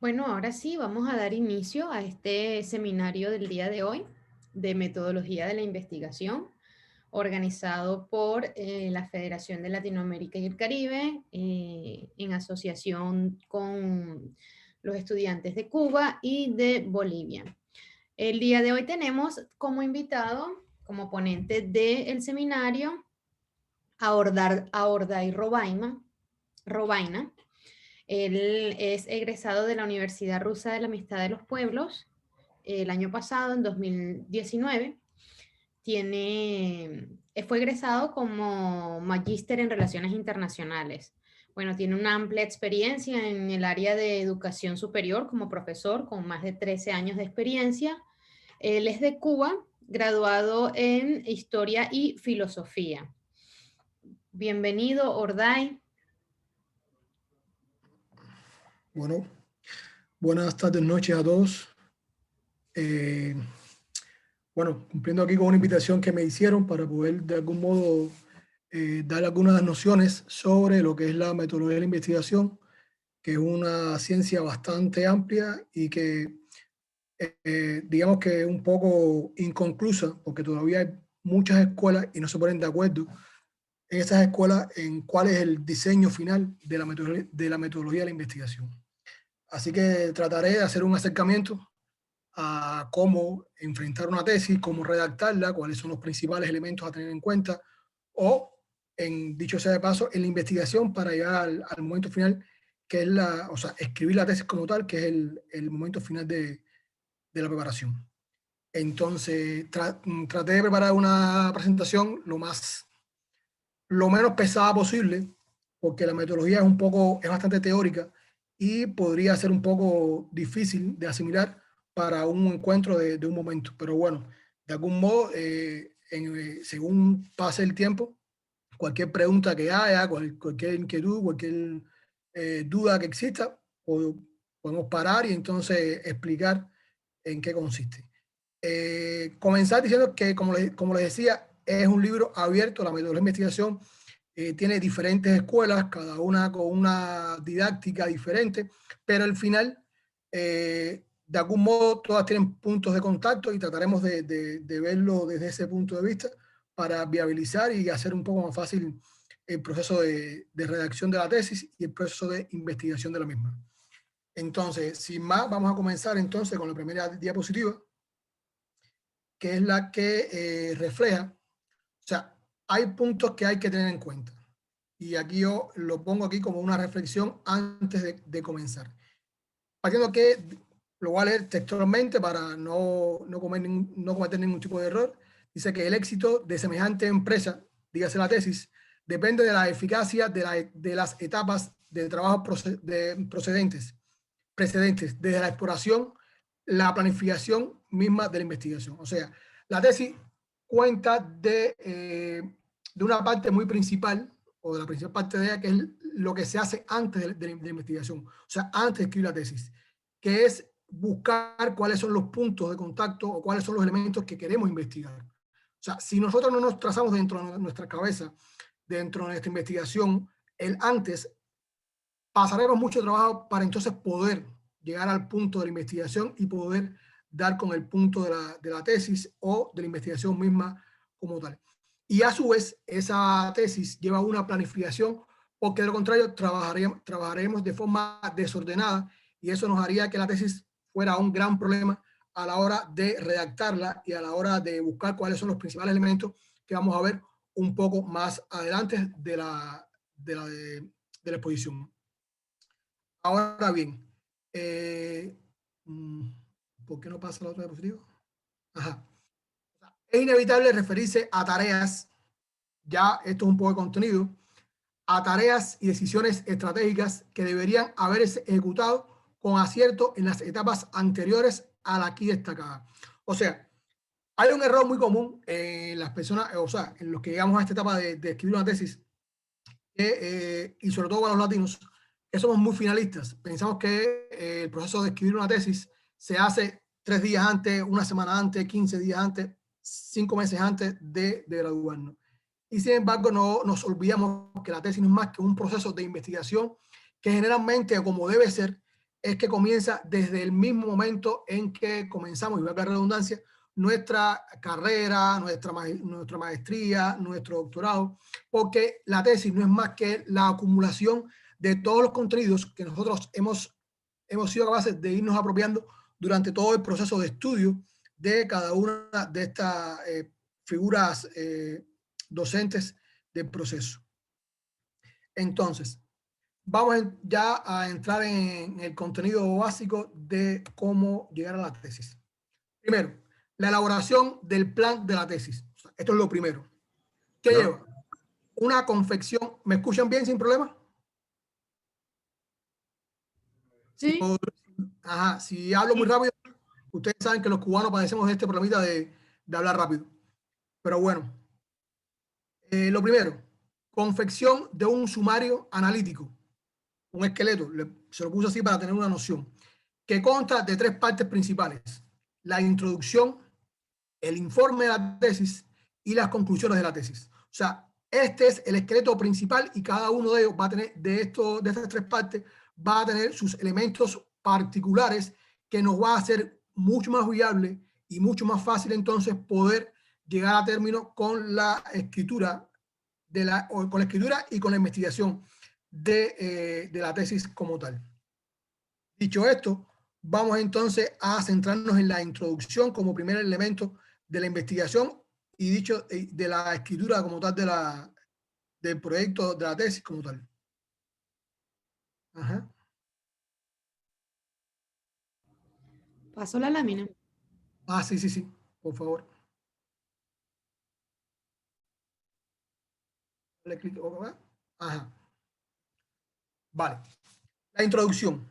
Bueno, ahora sí, vamos a dar inicio a este seminario del día de hoy de metodología de la investigación, organizado por la Federación de Latinoamérica y el Caribe, en asociación con los estudiantes de Cuba y de Bolivia. El día de hoy tenemos como invitado, como ponente del seminario, a Orday Robaina. Él es egresado de la Universidad Rusa de la Amistad de los Pueblos el año pasado, en 2019. Fue egresado como magíster en Relaciones Internacionales. Bueno, tiene una amplia experiencia en el área de educación superior como profesor, con más de 13 años de experiencia. Él es de Cuba, graduado en Historia y Filosofía. Bienvenido, Orday. Bueno, buenas tardes, noches a todos. Eh, bueno, cumpliendo aquí con una invitación que me hicieron para poder de algún modo dar algunas nociones sobre lo que es la metodología de la investigación, que es una ciencia bastante amplia y que digamos que es un poco inconclusa, porque todavía hay muchas escuelas y no se ponen de acuerdo en esas escuelas en cuál es el diseño final de la metodología de la investigación. Así que trataré de hacer un acercamiento a cómo enfrentar una tesis, cómo redactarla, cuáles son los principales elementos a tener en cuenta, o, dicho sea de paso, en la investigación para llegar al momento final, que es o sea, escribir la tesis como tal, que es el momento final de la preparación. Entonces, traté de preparar una presentación lo menos pesada posible, porque la metodología es bastante teórica y podría ser un poco difícil de asimilar para un encuentro de un momento. Pero bueno, de algún modo, según pase el tiempo, cualquier pregunta que haya, cualquier inquietud, cualquier duda que exista, podemos parar y entonces explicar en qué consiste. Comenzar diciendo que, como les decía, es un libro abierto. La metodología de investigación tiene diferentes escuelas, cada una con una didáctica diferente, pero al final, de algún modo, todas tienen puntos de contacto y trataremos de verlo desde ese punto de vista para viabilizar y hacer un poco más fácil el proceso de redacción de la tesis y el proceso de investigación de la misma. Entonces, sin más, vamos a comenzar entonces con la primera diapositiva, que es la que refleja, o sea, hay puntos que hay que tener en cuenta. Y aquí yo lo pongo aquí como una reflexión antes de comenzar. Partiendo que lo voy a leer textualmente para no cometer ningún tipo de error. Dice que el éxito de semejante empresa, dígase la tesis, depende de la eficacia de las etapas de trabajo precedentes, desde la exploración, la planificación misma de la investigación. O sea, la tesis cuenta de una parte muy principal, o de la principal parte de ella, que es lo que se hace antes de la investigación, o sea, antes de escribir la tesis, que es buscar cuáles son los puntos de contacto o cuáles son los elementos que queremos investigar. O sea, si nosotros no nos trazamos dentro de nuestra cabeza, dentro de nuestra investigación, el antes, pasaremos mucho trabajo para entonces poder llegar al punto de la investigación y poder dar con el punto de la tesis o de la investigación misma como tal. Y a su vez, esa tesis lleva una planificación, porque de lo contrario trabajaremos de forma desordenada y eso nos haría que la tesis fuera un gran problema a la hora de redactarla y a la hora de buscar cuáles son los principales elementos que vamos a ver un poco más adelante de la exposición. Ahora bien, eh, ¿por qué no pasa la otra diapositiva? Ajá. Es inevitable referirse a tareas, ya esto es un poco de contenido, a tareas y decisiones estratégicas que deberían haberse ejecutado con acierto en las etapas anteriores a la aquí destacada. O sea, hay un error muy común en las personas, o sea, en los que llegamos a esta etapa de escribir una tesis, y sobre todo para los latinos, que somos muy finalistas. Pensamos que el proceso de escribir una tesis se hace 3 días antes, una semana antes, 15 días antes, 5 meses antes de graduarnos. Y sin embargo, no nos olvidamos que la tesis no es más que un proceso de investigación que generalmente, como debe ser, es que comienza desde el mismo momento en que comenzamos, y voy a la redundancia, nuestra carrera, nuestra maestría, nuestro doctorado, porque la tesis no es más que la acumulación de todos los contenidos que nosotros hemos sido capaces de irnos apropiando durante todo el proceso de estudio de cada una de estas figuras docentes del proceso. Entonces, vamos ya a entrar en el contenido básico de cómo llegar a la tesis. Primero, la elaboración del plan de la tesis. Esto es lo primero. ¿Qué lleva? Una confección. ¿Me escuchan bien sin problema? Sí. Ajá, si hablo muy rápido, ustedes saben que los cubanos padecemos de este problemita de hablar rápido. Pero bueno, lo primero, confección de un sumario analítico, un esqueleto, se lo puse así para tener una noción, que consta de 3 partes principales: la introducción, el informe de la tesis y las conclusiones de la tesis. O sea, este es el esqueleto principal y cada uno de ellos va a tener, de estas 3 partes, va a tener sus elementos particulares que nos va a hacer mucho más viable y mucho más fácil entonces poder llegar a término con la escritura, con la escritura y con la investigación de la tesis como tal. Dicho esto, vamos entonces a centrarnos en la introducción como primer elemento de la investigación y dicho de la escritura como tal del proyecto de la tesis como tal. Ajá. Paso la lámina. Ah, sí, sí, sí, por favor. Le clic, ajá. Vale. La introducción.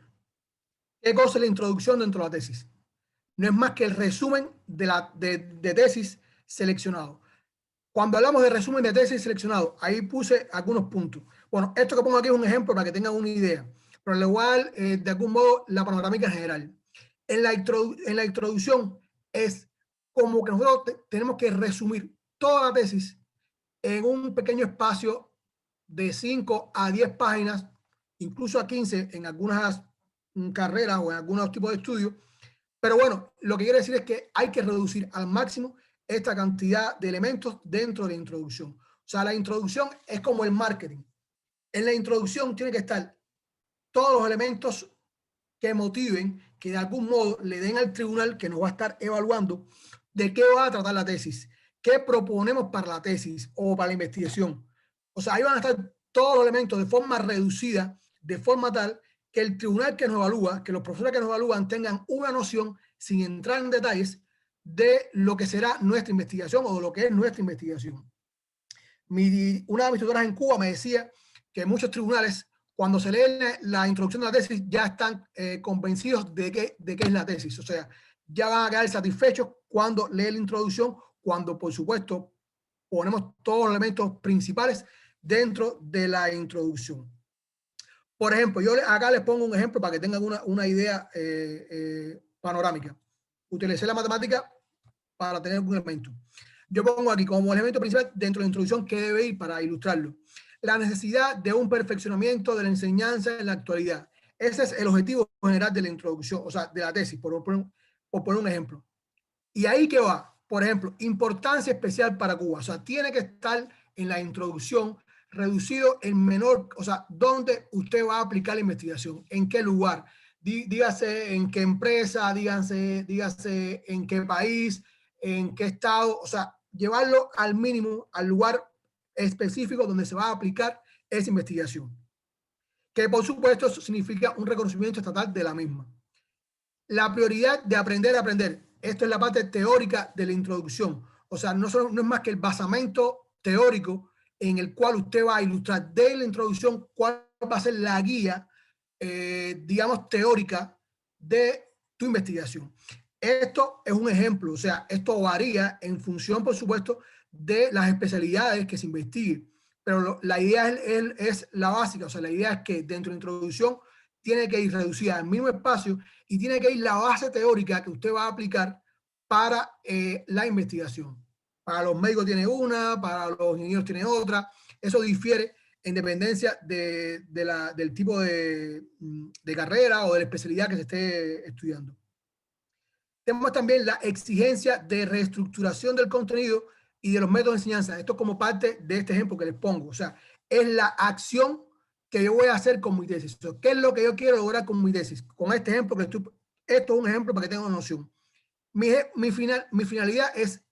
¿Qué cosa es la introducción dentro de la tesis? No es más que el resumen de tesis seleccionado. Cuando hablamos de resumen de tesis seleccionado, ahí puse algunos puntos. Bueno, esto que pongo aquí es un ejemplo para que tengan una idea, pero igual, de algún modo, la panorámica general. En la introducción es como que nosotros tenemos que resumir toda la tesis en un pequeño espacio de 5 a 10 páginas, incluso a 15 en algunas carreras o en algunos tipos de estudios. Pero bueno, lo que quiere decir es que hay que reducir al máximo esta cantidad de elementos dentro de la introducción. O sea, la introducción es como el marketing. En la introducción tiene que estar todos los elementos que motiven, que de algún modo le den al tribunal que nos va a estar evaluando de qué va a tratar la tesis, qué proponemos para la tesis o para la investigación. O sea, ahí van a estar todos los elementos de forma reducida, de forma tal que el tribunal que nos evalúa, que los profesores que nos evalúan tengan una noción, sin entrar en detalles, de lo que será nuestra investigación o de lo que es nuestra investigación. Una de mis tutoras en Cuba me decía que muchos tribunales, cuando se lee la introducción de la tesis, ya están convencidos de qué es la tesis. O sea, ya van a quedar satisfechos cuando leen la introducción, cuando, por supuesto, ponemos todos los elementos principales dentro de la introducción. Por ejemplo, yo acá les pongo un ejemplo para que tengan una idea panorámica. Utilicé la matemática para tener un elemento. Yo pongo aquí como elemento principal dentro de la introducción que debe ir para ilustrarlo: la necesidad de un perfeccionamiento de la enseñanza en la actualidad. Ese es el objetivo general de la introducción, o sea, de la tesis, por poner un ejemplo. Y ahí que va, por ejemplo, importancia especial para Cuba. O sea, tiene que estar en la introducción reducido en menor, o sea, dónde usted va a aplicar la investigación, en qué lugar, dígase en qué empresa, dígase en qué país, en qué estado, o sea, llevarlo al mínimo, al lugar específico donde se va a aplicar esa investigación. Que por supuesto eso significa un reconocimiento estatal de la misma. La prioridad de aprender a aprender. Esto es la parte teórica de la introducción. O sea, no es más que el basamento teórico en el cual usted va a ilustrar de la introducción cuál va a ser la guía, digamos, teórica de tu investigación. Esto es un ejemplo, o sea, esto varía en función, por supuesto, de las especialidades que se investiguen. Pero la idea es la básica, o sea, la idea es que dentro de la introducción tiene que ir reducida al mismo espacio y tiene que ir la base teórica que usted va a aplicar para la investigación. Para los médicos tiene una, para los ingenieros tiene otra. Eso difiere en dependencia del tipo de carrera o de la especialidad que se esté estudiando. Tenemos también la exigencia de reestructuración del contenido y de los métodos de enseñanza. Esto como parte de este ejemplo que les pongo. O sea, es la acción que yo voy a hacer con mi tesis. O sea, ¿qué es lo que yo quiero lograr con mi tesis? Con este ejemplo, esto es un ejemplo para que tengan una noción. Mi finalidad es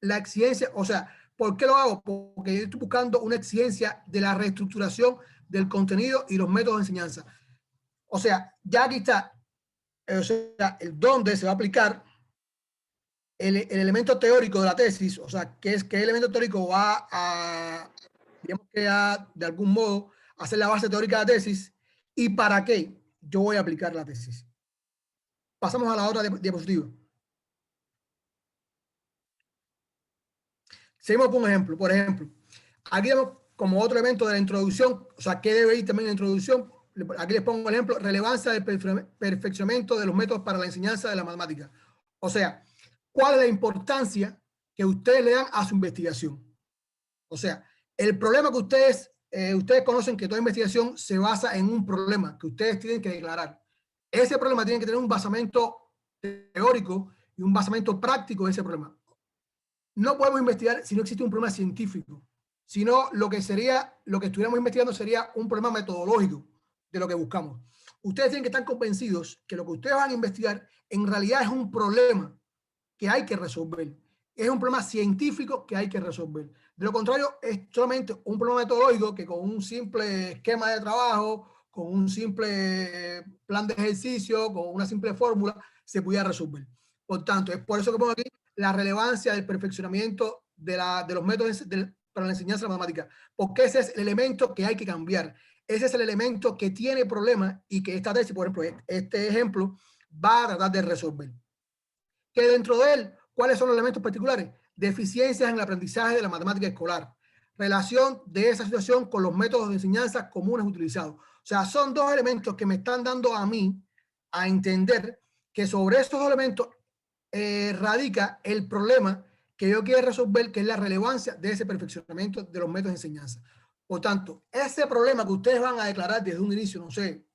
la exigencia, o sea, ¿por qué lo hago? Porque yo estoy buscando una exigencia de la reestructuración del contenido y los métodos de enseñanza. O sea, ya aquí está, o sea, el dónde se va a aplicar el elemento teórico de la tesis, o sea, qué elemento teórico va a, digamos que de algún modo, hacer la base teórica de la tesis y para qué yo voy a aplicar la tesis. Pasamos a la otra diapositiva. Seguimos con un ejemplo. Por ejemplo, aquí vemos como otro elemento de la introducción, o sea, ¿qué debe ir también en la introducción? Aquí les pongo el ejemplo, relevancia del perfeccionamiento de los métodos para la enseñanza de la matemática. O sea, ¿cuál es la importancia que ustedes le dan a su investigación? O sea, el problema que ustedes conocen que toda investigación se basa en un problema que ustedes tienen que declarar. Ese problema tiene que tener un basamento teórico y un basamento práctico de ese problema. No podemos investigar si no existe un problema científico, sino lo que estuviéramos investigando sería un problema metodológico de lo que buscamos. Ustedes tienen que estar convencidos que lo que ustedes van a investigar en realidad es un problema que hay que resolver. Es un problema científico que hay que resolver. De lo contrario, es solamente un problema metodológico que con un simple esquema de trabajo, con un simple plan de ejercicio, con una simple fórmula, se pudiera resolver. Por tanto, es por eso que pongo aquí la relevancia del perfeccionamiento de los métodos para la enseñanza de la matemática, porque ese es el elemento que hay que cambiar. Ese es el elemento que tiene problemas y que esta tesis, por ejemplo, este ejemplo, va a tratar de resolver. Que dentro de él, ¿cuáles son los elementos particulares? Deficiencias en el aprendizaje de la matemática escolar. Relación de esa situación con los métodos de enseñanza comunes utilizados. O sea, son dos elementos que me están dando a mí a entender que sobre estos dos elementos radica el problema que yo quiero resolver, que es la relevancia de ese perfeccionamiento de los métodos de enseñanza. Por tanto, ese problema que ustedes van a declarar desde un inicio, no sé,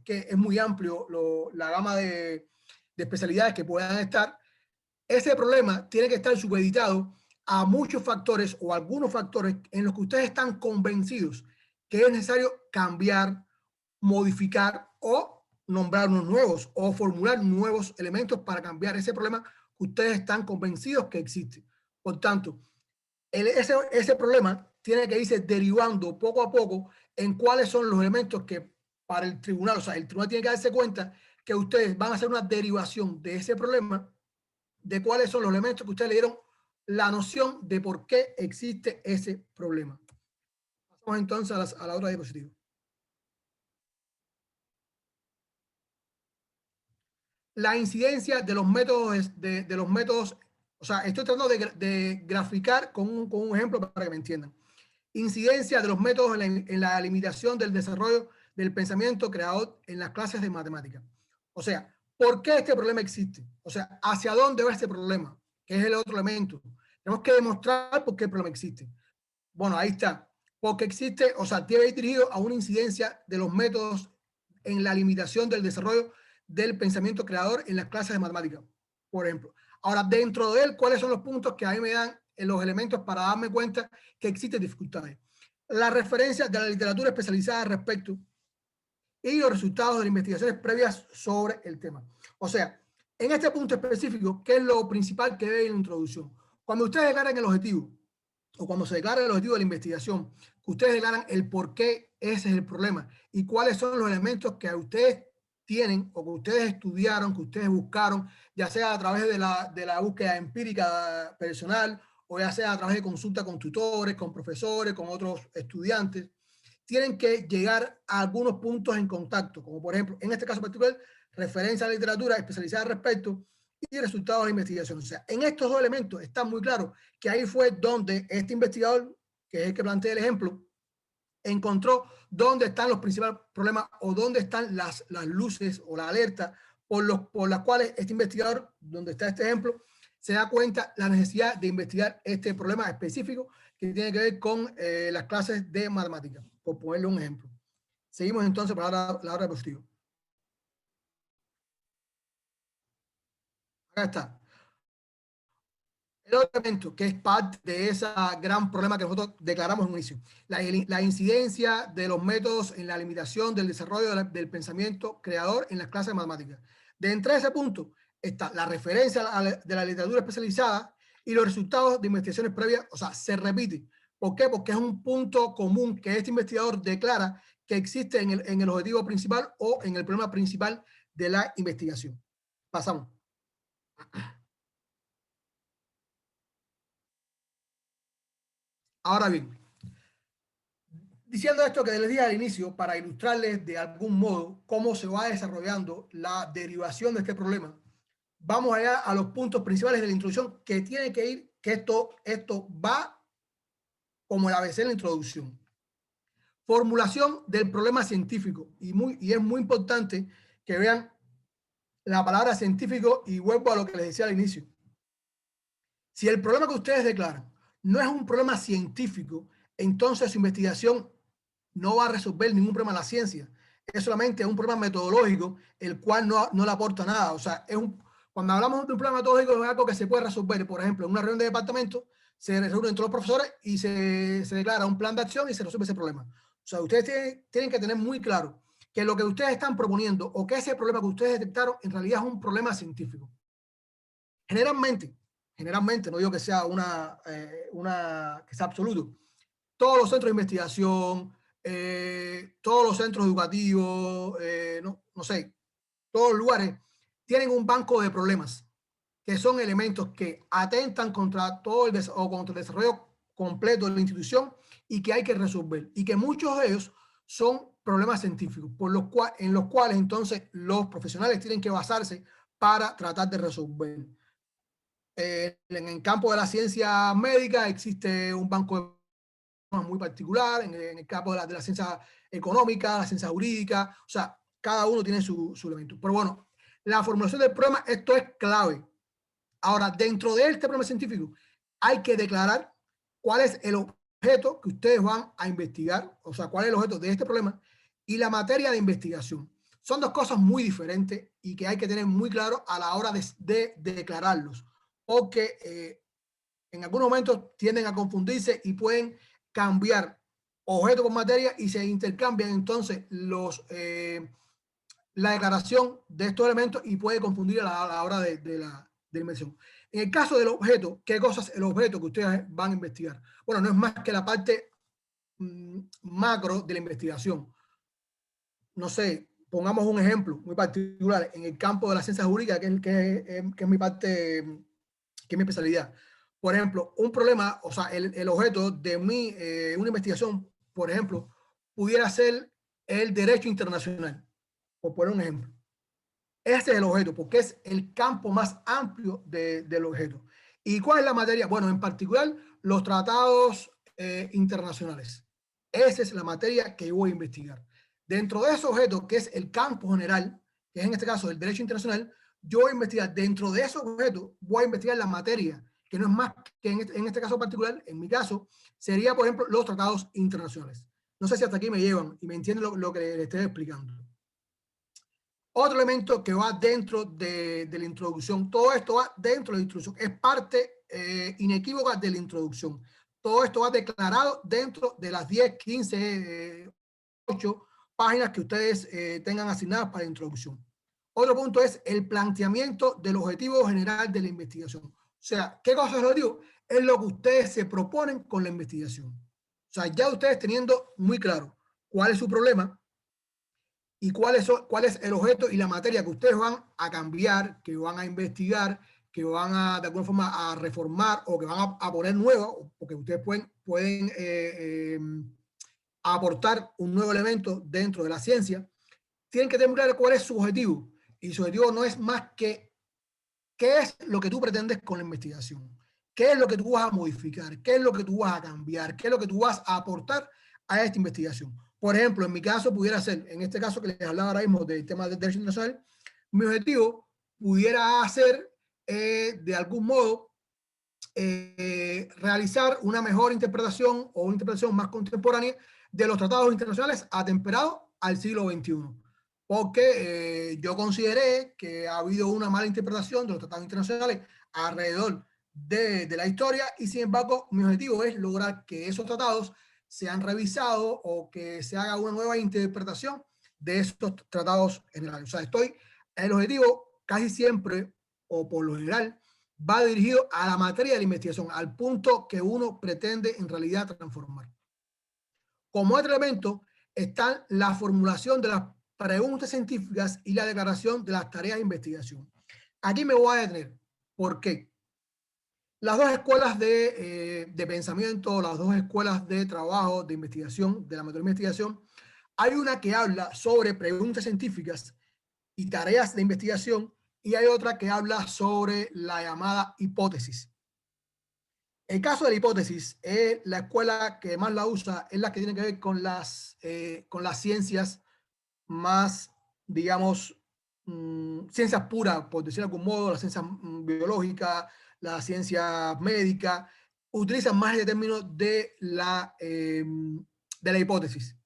que es muy amplio la gama de especialidades que puedan estar, ese problema tiene que estar supeditado a muchos factores o algunos factores en los que ustedes están convencidos que es necesario cambiar, modificar o nombrar unos nuevos o formular nuevos elementos para cambiar ese problema que ustedes están convencidos que existe. Por tanto, ese problema tiene que irse derivando poco a poco en cuáles son los elementos que para el tribunal, o sea, el tribunal tiene que darse cuenta que ustedes van a hacer una derivación de ese problema, de cuáles son los elementos que ustedes le dieron la noción de por qué existe ese problema. Pasamos entonces a la otra diapositiva. La incidencia de los métodos, o sea, estoy tratando de graficar con un ejemplo para que me entiendan. Incidencia de los métodos en la limitación del desarrollo del pensamiento creador en las clases de matemáticas. O sea, ¿por qué este problema existe? O sea, ¿hacia dónde va este problema? Que es el otro elemento. Tenemos que demostrar por qué el problema existe. Bueno, ahí está. Porque existe, o sea, tiene dirigido a una incidencia de los métodos en la limitación del desarrollo del pensamiento creador en las clases de matemáticas, por ejemplo. Ahora, dentro de él, ¿cuáles son los puntos que a mí me dan los elementos para darme cuenta que existen dificultades? La referencia de la literatura especializada al respecto y los resultados de las investigaciones previas sobre el tema. O sea, en este punto específico, ¿qué es lo principal que ve en la introducción? Cuando ustedes declaran el objetivo, o cuando se declara el objetivo de la investigación, que ustedes declaran el por qué ese es el problema y cuáles son los elementos que ustedes tienen o que ustedes estudiaron, que ustedes buscaron, ya sea a través de la búsqueda empírica personal o ya sea a través de consulta con tutores, con profesores, con otros estudiantes, tienen que llegar a algunos puntos en contacto, como por ejemplo, en este caso particular, referencia a la literatura especializada al respecto y resultados de investigación. O sea, en estos dos elementos está muy claro que ahí fue donde este investigador, que es el que plantea el ejemplo, encontró dónde están los principales problemas o dónde están las luces o la alerta por las cuales este investigador, donde está este ejemplo, se da cuenta la necesidad de investigar este problema específico que tiene que ver con las clases de matemáticas, por ponerle un ejemplo. Seguimos entonces para la hora de positivo. Acá está. El otro elemento que es parte de ese gran problema que nosotros declaramos en un inicio, la incidencia de los métodos en la limitación del desarrollo del pensamiento creador en las clases de matemáticas. De entre ese punto está la referencia de la literatura especializada y los resultados de investigaciones previas, o sea, se repite. ¿Por qué? Porque es un punto común que este investigador declara que existe en el objetivo principal o en el problema principal de la investigación. Pasamos. Ahora bien, diciendo esto que les dije al inicio, para ilustrarles de algún modo cómo se va desarrollando la derivación de este problema, vamos allá a los puntos principales de la introducción que tiene que ir, que esto va como el ABC en la introducción. Formulación del problema científico. Y es muy importante que vean la palabra científico y vuelvo a lo que les decía al inicio. Si el problema que ustedes declaran no es un problema científico, entonces su investigación no va a resolver ningún problema de la ciencia. Es solamente un problema metodológico, el cual no le aporta nada. O sea, cuando hablamos de un problema metodológico, es algo que se puede resolver. Por ejemplo, en una reunión de departamento, se reúnen todos los profesores y se declara un plan de acción y se resuelve ese problema. O sea, ustedes tienen que tener muy claro que lo que ustedes están proponiendo o que ese problema que ustedes detectaron en realidad es un problema científico. Generalmente, no digo que sea que sea absoluto, todos los centros de investigación, todos los centros educativos, no sé, todos los lugares tienen un banco de problemas que son elementos que atentan contra contra el desarrollo completo de la institución y que hay que resolver y que muchos de ellos son problemas científicos en los cuales entonces los profesionales tienen que basarse para tratar de resolver. En el campo de la ciencia médica existe un banco de muy particular, en el campo de la ciencia económica, la ciencia jurídica, o sea, cada uno tiene su elemento. Pero bueno, la formulación del problema, esto es clave. Ahora, dentro de este problema científico, hay que declarar cuál es el objeto que ustedes van a investigar, o sea, cuál es el objeto de este problema y la materia de investigación. Son dos cosas muy diferentes y que hay que tener muy claro a la hora de declararlos, porque en algunos momentos tienden a confundirse y pueden cambiar objeto con materia y se intercambian entonces la declaración de estos elementos y puede confundir a la hora de la invención. En el caso del objeto, ¿qué cosa es el objeto que ustedes van a investigar? Bueno, no es más que la parte macro de la investigación. No sé, pongamos un ejemplo muy particular en el campo de la ciencia jurídica, que es mi parte, que es mi especialidad. Por ejemplo, un problema, o sea, el objeto de una investigación, por ejemplo, pudiera ser el derecho internacional, por poner un ejemplo. Ese es el objeto, porque es el campo más amplio del objeto. ¿Y cuál es la materia? Bueno, en particular, los tratados internacionales. Esa es la materia que yo voy a investigar. Dentro de ese objeto, que es el campo general, que es en este caso el derecho internacional, yo voy a investigar dentro de ese objeto, voy a investigar la materia, que no es más que en este caso particular, en mi caso, sería, por ejemplo, los tratados internacionales. No sé si hasta aquí me llevan y me entienden lo que les estoy explicando. Otro elemento que va dentro de la introducción, todo esto va dentro de la introducción, es parte inequívoca de la introducción. Todo esto va declarado dentro de las 10, 15, 8 páginas que ustedes tengan asignadas para la introducción. Otro punto es el planteamiento del objetivo general de la investigación. O sea, ¿qué cosa es el objetivo? Es lo que ustedes se proponen con la investigación. O sea, ya ustedes teniendo muy claro cuál es su problema, y cuál es el objeto y la materia que ustedes van a cambiar, que van a investigar, que van a, de alguna forma, a reformar o que van a poner nuevo, porque ustedes pueden aportar un nuevo elemento dentro de la ciencia, tienen que tener claro cuál es su objetivo. Y su objetivo no es más que qué es lo que tú pretendes con la investigación, qué es lo que tú vas a modificar, qué es lo que tú vas a cambiar, qué es lo que tú vas a aportar a esta investigación. Por ejemplo, en mi caso pudiera ser, en este caso que les hablaba ahora mismo del tema del derecho internacional, mi objetivo pudiera ser de algún modo realizar una mejor interpretación o una interpretación más contemporánea de los tratados internacionales atemperados al siglo XXI. Porque yo consideré que ha habido una mala interpretación de los tratados internacionales alrededor de la historia, y sin embargo mi objetivo es lograr que esos tratados sean revisados o que se haga una nueva interpretación de esos tratados generales. O sea, el objetivo casi siempre, o por lo general, va dirigido a la materia de la investigación, al punto que uno pretende en realidad transformar. Como otro elemento está la formulación de las preguntas científicas y la declaración de las tareas de investigación. Aquí me voy a detener. ¿Por qué? Las dos escuelas de pensamiento, las dos escuelas de trabajo, de investigación, de la metodología de investigación, hay una que habla sobre preguntas científicas y tareas de investigación, y hay otra que habla sobre la llamada hipótesis. El caso de la hipótesis es la escuela que más la usa, es la que tiene que ver con las ciencias más, digamos, ciencias puras, por decirlo de algún modo, las ciencias biológicas, las ciencias médicas, utilizan más el término de la hipótesis.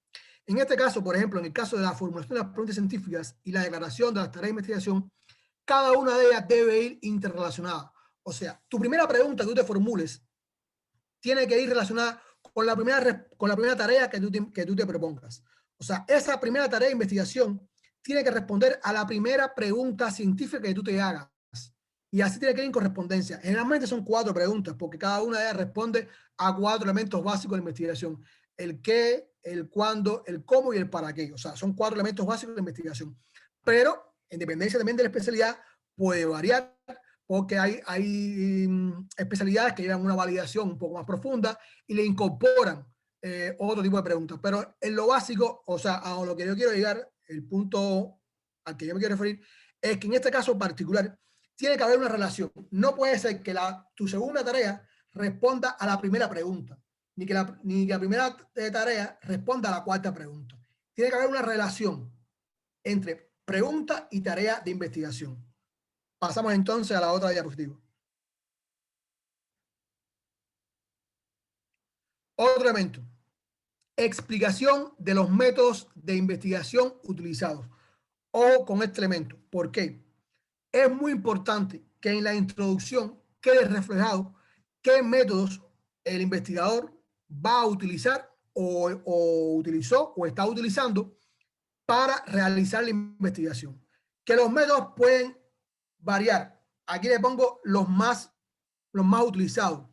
En este caso, por ejemplo, en el caso de la formulación de las preguntas científicas y la declaración de las tareas de investigación, cada una de ellas debe ir interrelacionada. O sea, tu primera pregunta que tú te formules tiene que ir relacionada con la primera tarea que tú te propongas. O sea, esa primera tarea de investigación tiene que responder a la primera pregunta científica que tú te hagas. Y así tiene que ir en correspondencia. Generalmente son 4 preguntas, porque cada una de ellas responde a 4 elementos básicos de la investigación: el qué, el cuándo, el cómo y el para qué. O sea, son 4 elementos básicos de la investigación. Pero, en dependencia también de la especialidad, puede variar, porque hay especialidades que llevan una validación un poco más profunda y le incorporan otro tipo de preguntas. Pero en lo básico, o sea, a lo que yo quiero llegar, el punto al que yo me quiero referir, es que en este caso particular tiene que haber una relación. No puede ser que tu segunda tarea responda a la primera pregunta, ni que la primera tarea responda a la cuarta pregunta. Tiene que haber una relación entre pregunta y tarea de investigación. Pasamos entonces a la otra diapositiva. Otro elemento: explicación de los métodos de investigación utilizados. Ojo con este elemento. ¿Por qué? Es muy importante que en la introducción quede reflejado qué métodos el investigador va a utilizar o utilizó o está utilizando para realizar la investigación. Que los métodos pueden variar. Aquí le pongo los más utilizados.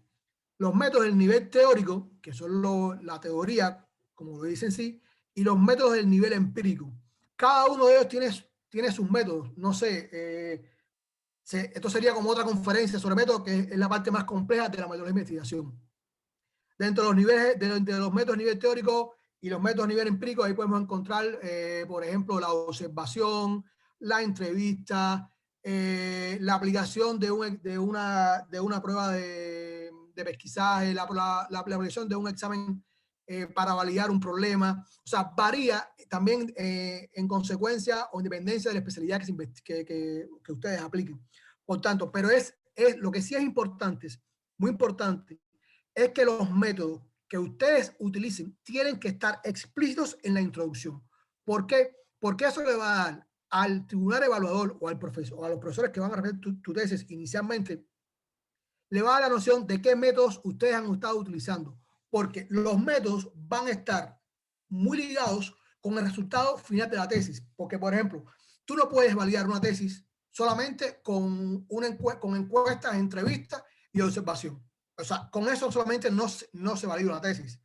Los métodos del nivel teórico, que son la teoría, como lo dice en sí, y los métodos del nivel empírico. Cada uno de ellos tiene sus métodos. No sé, esto sería como otra conferencia sobre métodos, que es la parte más compleja de la metodología de investigación. Dentro de los niveles, de los métodos a nivel teórico y los métodos a nivel empírico, ahí podemos encontrar, por ejemplo, la observación, la entrevista, la aplicación de una prueba de pesquisaje, la aplicación de un examen para validar un problema. O sea, varía también en consecuencia o en dependencia de la especialidad que ustedes apliquen. Por tanto, pero lo que sí es importante, muy importante, es que los métodos que ustedes utilicen tienen que estar explícitos en la introducción. ¿Por qué? Porque eso le va a dar al tribunal evaluador o al profesor o a los profesores que van a revisar tu tesis inicialmente, le va a dar la noción de qué métodos ustedes han estado utilizando, porque los métodos van a estar muy ligados con el resultado final de la tesis. Porque, por ejemplo, tú no puedes validar una tesis solamente con encuestas, entrevistas y observación. O sea, con eso solamente no se valida una tesis.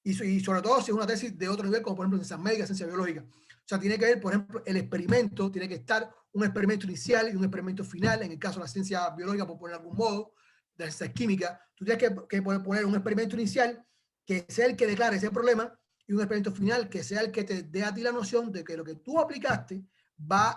Y sobre todo si es una tesis de otro nivel, como por ejemplo ciencias médicas, ciencia biológica. O sea, tiene que ver, por ejemplo, el experimento, tiene que estar un experimento inicial y un experimento final. En el caso de la ciencia biológica, por poner algún modo, de la ciencia química, tú tienes que poner un experimento inicial que sea el que declare ese problema, y un experimento final que sea el que te dé a ti la noción de que lo que tú aplicaste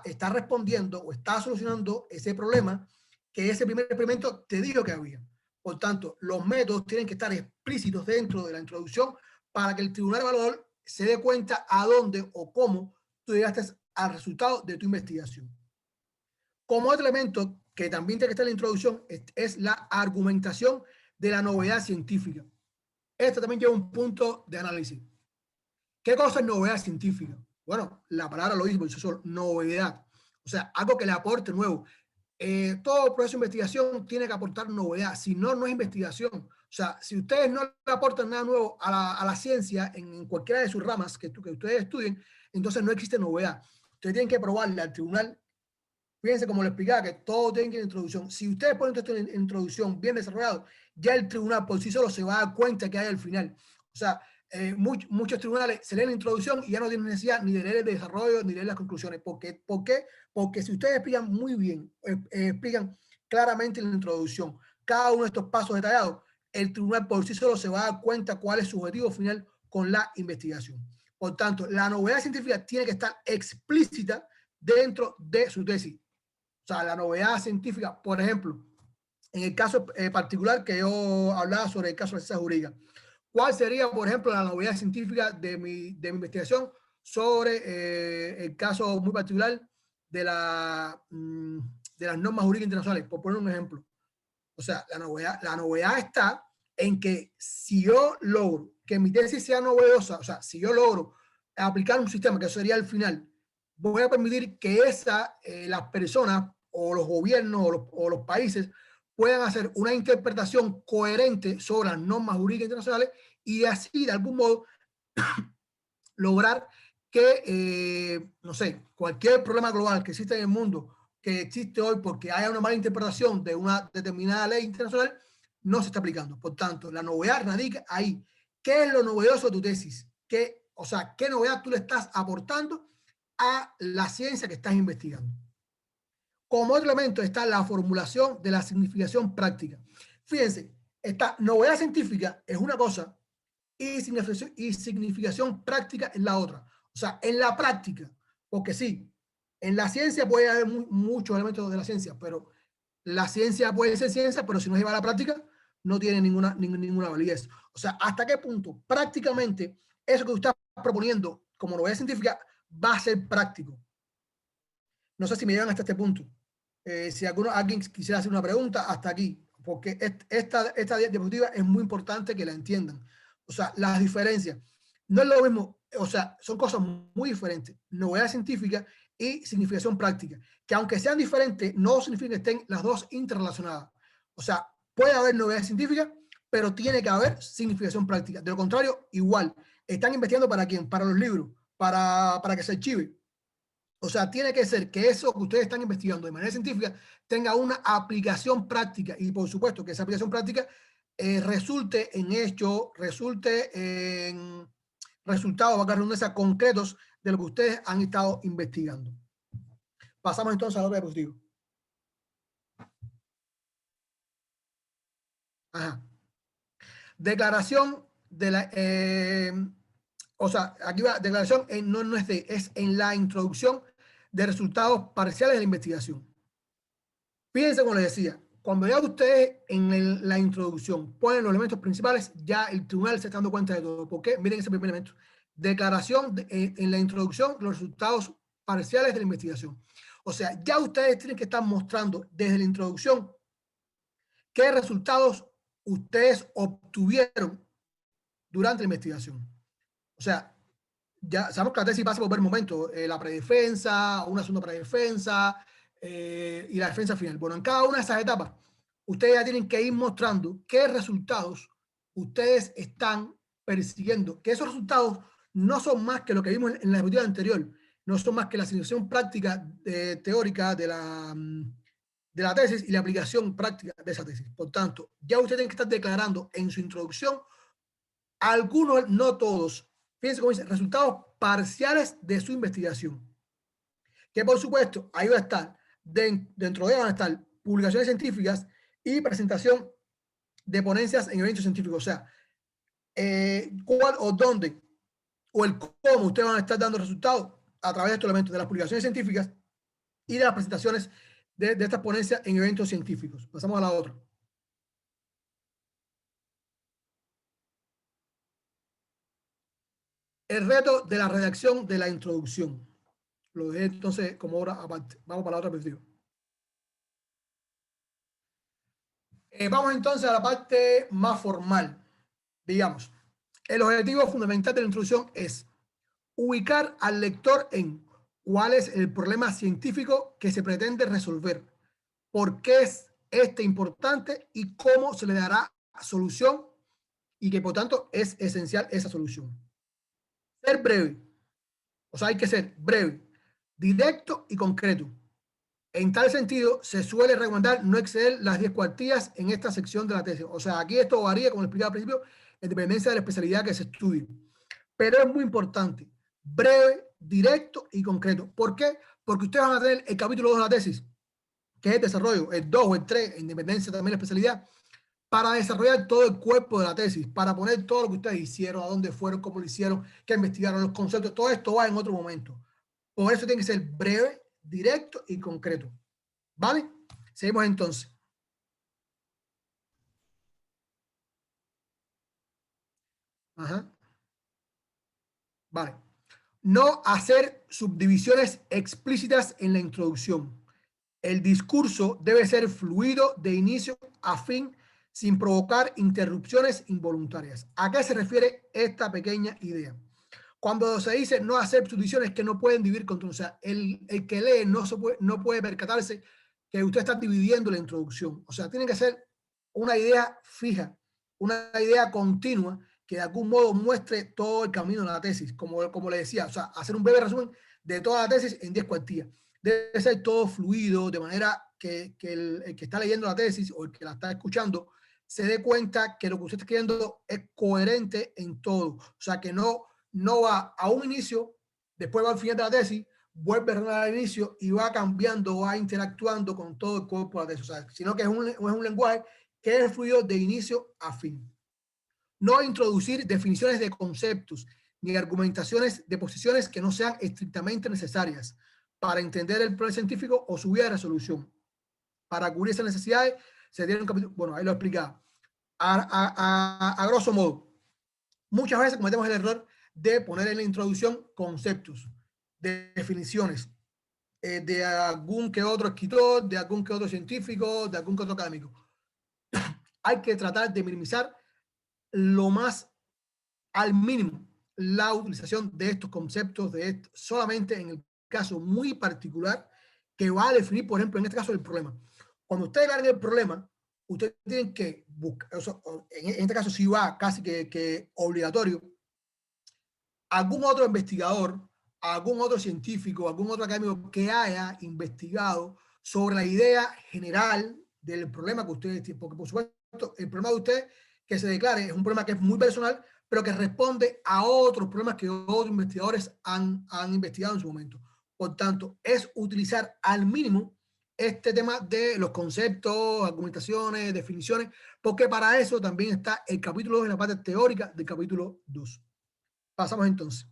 está respondiendo o está solucionando ese problema que ese primer experimento te dijo que había. Por tanto, los métodos tienen que estar explícitos dentro de la introducción para que el tribunal evaluador se dé cuenta a dónde o cómo tú llegaste al resultado de tu investigación. Como otro elemento que también tiene que estar en la introducción es la argumentación de la novedad científica. Esto también lleva un punto de análisis. ¿Qué cosa es novedad científica? Bueno, la palabra lo dice por sí solo, novedad. O sea, algo que le aporte nuevo. Todo proceso de investigación tiene que aportar novedad, si no, no es investigación. O sea, si ustedes no le aportan nada nuevo a la ciencia en cualquiera de sus ramas que ustedes estudien, entonces no existe novedad. Ustedes tienen que probarle al tribunal. Fíjense como le explicaba, que todo tiene que ir en introducción. Si ustedes ponen esto en introducción bien desarrollado, ya el tribunal por sí solo se va a dar cuenta que hay al final. O sea, muchos tribunales se leen la introducción y ya no tienen necesidad ni de leer el desarrollo ni de leer las conclusiones. ¿Por qué? Porque si ustedes explican muy bien, explican claramente en la introducción cada uno de estos pasos detallados, el tribunal por sí solo se va a dar cuenta cuál es su objetivo final con la investigación. Por tanto, la novedad científica tiene que estar explícita dentro de su tesis. O sea, la novedad científica, por ejemplo, en el caso particular que yo hablaba sobre el caso de la ciencia jurídica, ¿cuál sería, por ejemplo, la novedad científica de mi investigación sobre el caso muy particular de de las normas jurídicas internacionales? Por poner un ejemplo. O sea, la novedad está en que si yo logro que mi tesis sea novedosa, o sea, si yo logro aplicar un sistema, que eso sería el final, voy a permitir que las personas o los gobiernos o los países puedan hacer una interpretación coherente sobre las normas jurídicas internacionales y así, de algún modo, lograr que, no sé, cualquier problema global que exista en el mundo, que existe hoy porque haya una mala interpretación de una determinada ley internacional, no se está aplicando. Por tanto, la novedad radica ahí. ¿Qué es lo novedoso de tu tesis? O sea, ¿qué novedad tú le estás aportando a la ciencia que estás investigando? Como otro elemento está la formulación de la significación práctica. Fíjense, esta novedad científica es una cosa y significación práctica es la otra. O sea, en la práctica, porque sí, en la ciencia puede haber muchos elementos de la ciencia, pero la ciencia puede ser ciencia, pero si no lleva a la práctica, no tiene ninguna validez. O sea, ¿hasta qué punto prácticamente eso que usted está proponiendo como novedad científica va a ser práctico? No sé si me llegan hasta este punto. Si alguien quisiera hacer una pregunta, hasta aquí, porque esta diapositiva es muy importante que la entiendan. O sea, las diferencias. No es lo mismo, o sea, son cosas muy diferentes. Novedad científica y significación práctica, que aunque sean diferentes, no significa que estén las dos interrelacionadas. O sea, puede haber novedad científica, pero tiene que haber significación práctica. De lo contrario, igual. ¿Están investigando para quién? Para los libros, para que se archive. O sea, tiene que ser que eso que ustedes están investigando de manera científica tenga una aplicación práctica y por supuesto que esa aplicación práctica resulte en hecho, resulte en resultados, valga la redundancia, concretos de lo que ustedes han estado investigando. Pasamos entonces a la otra diapositiva. Ajá. Declaración de la... o sea, aquí va, declaración no es en la introducción de resultados parciales de la investigación. Fíjense como les decía, cuando ya ustedes en la introducción ponen los elementos principales, ya el tribunal se está dando cuenta de todo. ¿Por qué? Miren ese primer elemento. Declaración en la introducción, los resultados parciales de la investigación. O sea, ya ustedes tienen que estar mostrando desde la introducción qué resultados ustedes obtuvieron durante la investigación. O sea, ya sabemos que la tesis pasa por varios momentos, la predefensa, una segunda predefensa y la defensa final. Bueno, en cada una de esas etapas, ustedes ya tienen que ir mostrando qué resultados ustedes están persiguiendo, que esos resultados no son más que lo que vimos en la diapositiva anterior, no son más que la asignación práctica teórica de la tesis y la aplicación práctica de esa tesis. Por tanto, ya ustedes tienen que estar declarando en su introducción algunos, no todos, fíjense cómo dice, resultados parciales de su investigación. Que por supuesto, ahí va a estar, dentro de ellos van a estar publicaciones científicas y presentación de ponencias en eventos científicos. O sea, cuál o dónde o el cómo ustedes van a estar dando resultados a través de estos elementos de las publicaciones científicas y de las presentaciones de estas ponencias en eventos científicos. Pasamos a la otra. El reto de la redacción de la introducción. Lo dejé entonces como obra aparte. Vamos para la otra perspectiva. Vamos entonces a la parte más formal. Digamos, el objetivo fundamental de la introducción es ubicar al lector en cuál es el problema científico que se pretende resolver, por qué es este importante y cómo se le dará solución y que por tanto es esencial esa solución. Ser breve, o sea, hay que ser breve, directo y concreto. En tal sentido, se suele recomendar no exceder las 10 cuartillas en esta sección de la tesis. O sea, aquí esto varía, como explicaba al principio, en dependencia de la especialidad que se estudie. Pero es muy importante, breve, directo y concreto. ¿Por qué? Porque ustedes van a tener el capítulo 2 de la tesis, que es el desarrollo, el 2 o el 3, en dependencia también de la especialidad, para desarrollar todo el cuerpo de la tesis, para poner todo lo que ustedes hicieron, a dónde fueron, cómo lo hicieron, qué investigaron, los conceptos, todo esto va en otro momento. Por eso tiene que ser breve, directo y concreto. ¿Vale? Seguimos entonces. Ajá. Vale. No hacer subdivisiones explícitas en la introducción. El discurso debe ser fluido de inicio a fin sin provocar interrupciones involuntarias. ¿A qué se refiere esta pequeña idea? Cuando se dice no hacer subdivisiones que no pueden dividir con, o sea, el que lee no puede percatarse que usted está dividiendo la introducción. O sea, tiene que ser una idea fija, una idea continua que de algún modo muestre todo el camino de la tesis, como le decía, o sea, hacer un breve resumen de toda la tesis en 10 cuartillas. Debe ser todo fluido, de manera que el que está leyendo la tesis o el que la está escuchando se dé cuenta que lo que usted está escribiendo es coherente en todo. O sea, que no va a un inicio, después va al final de la tesis, vuelve a retornar al inicio y va cambiando, va interactuando con todo el cuerpo de la tesis. O sea, sino que es un lenguaje que es fluido de inicio a fin. No introducir definiciones de conceptos ni argumentaciones de posiciones que no sean estrictamente necesarias para entender el problema científico o su vía de resolución. Para cubrir esas necesidades, se tiene un capítulo, bueno, ahí lo explicaba. A grosso modo, muchas veces cometemos el error de poner en la introducción conceptos, de definiciones, de algún que otro escritor, de algún que otro científico, de algún que otro académico. Hay que tratar de minimizar lo más al mínimo la utilización de estos conceptos, solamente en el caso muy particular que va a definir, por ejemplo, en este caso, el problema. Cuando ustedes lean el problema, ustedes tienen que buscar, o sea, en este caso sí va casi que obligatorio, algún otro investigador, algún otro científico, algún otro académico que haya investigado sobre la idea general del problema que ustedes tienen, porque por supuesto el problema de ustedes que se declare es un problema que es muy personal, pero que responde a otros problemas que otros investigadores han investigado en su momento. Por tanto, es utilizar al mínimo este tema de los conceptos, argumentaciones, definiciones, porque para eso también está el capítulo 2 en la parte teórica del capítulo 2. Pasamos entonces.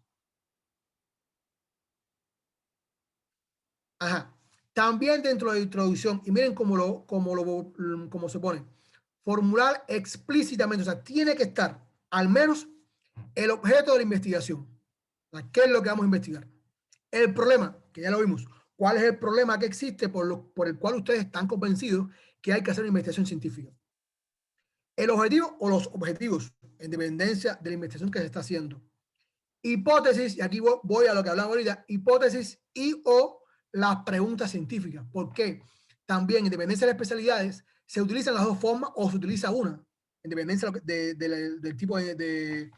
Ajá. También dentro de la introducción, y miren cómo se pone, formular explícitamente, o sea, tiene que estar al menos el objeto de la investigación. O sea, ¿qué es lo que vamos a investigar? El problema, que ya lo vimos. ¿Cuál es el problema que existe por el cual ustedes están convencidos que hay que hacer una investigación científica? El objetivo o los objetivos, en dependencia de la investigación que se está haciendo. Hipótesis, y aquí voy a lo que hablaba ahorita, hipótesis y o las preguntas científicas. ¿Por qué? También, en dependencia de las especialidades, se utilizan las dos formas o se utiliza una, en dependencia del tipo de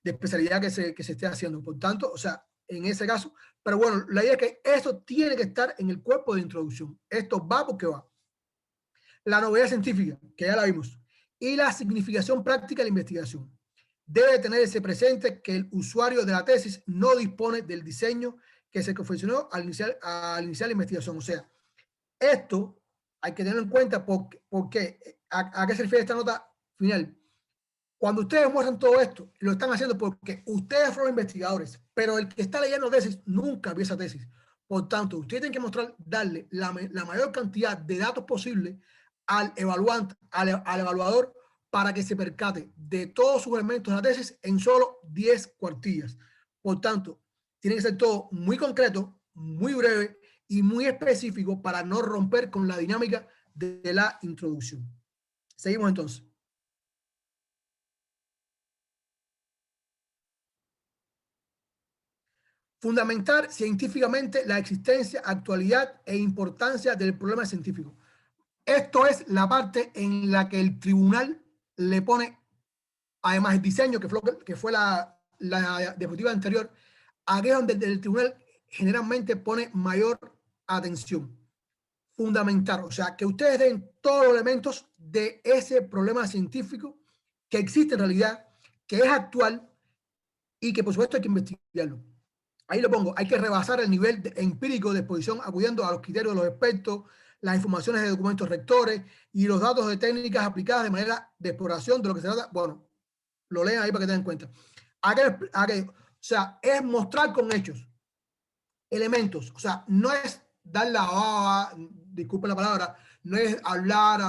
especialidad que se esté haciendo. Por tanto, o sea, en ese caso, pero bueno, la idea es que eso tiene que estar en el cuerpo de introducción. Esto va porque va. La novedad científica, que ya la vimos, y la significación práctica de la investigación. Debe tenerse presente que el usuario de la tesis no dispone del diseño que se confeccionó al iniciar la investigación. O sea, esto hay que tenerlo en cuenta porque ¿a qué se refiere esta nota final? Cuando ustedes muestran todo esto, lo están haciendo porque ustedes fueron investigadores, pero el que está leyendo tesis nunca vio esa tesis. Por tanto, ustedes tienen que mostrar, darle la mayor cantidad de datos posible al evaluante, al evaluador, para que se percate de todos sus elementos de la tesis en solo 10 cuartillas. Por tanto, tiene que ser todo muy concreto, muy breve y muy específico para no romper con la dinámica de la introducción. Seguimos entonces. Fundamentar científicamente la existencia, actualidad e importancia del problema científico. Esto es la parte en la que el tribunal le pone, además el diseño, que fue la diapositiva anterior, aquí es donde el tribunal generalmente pone mayor atención. Fundamentar, o sea, que ustedes den todos los elementos de ese problema científico que existe en realidad, que es actual y que por supuesto hay que investigarlo. Ahí lo pongo, hay que rebasar el nivel empírico de exposición acudiendo a los criterios de los expertos, las informaciones de documentos rectores y los datos de técnicas aplicadas de manera de exploración de lo que se trata. Bueno, lo leen ahí para que tengan en cuenta. O sea, es mostrar con hechos elementos. O sea, no es dar la baba, disculpen la palabra, no es hablar,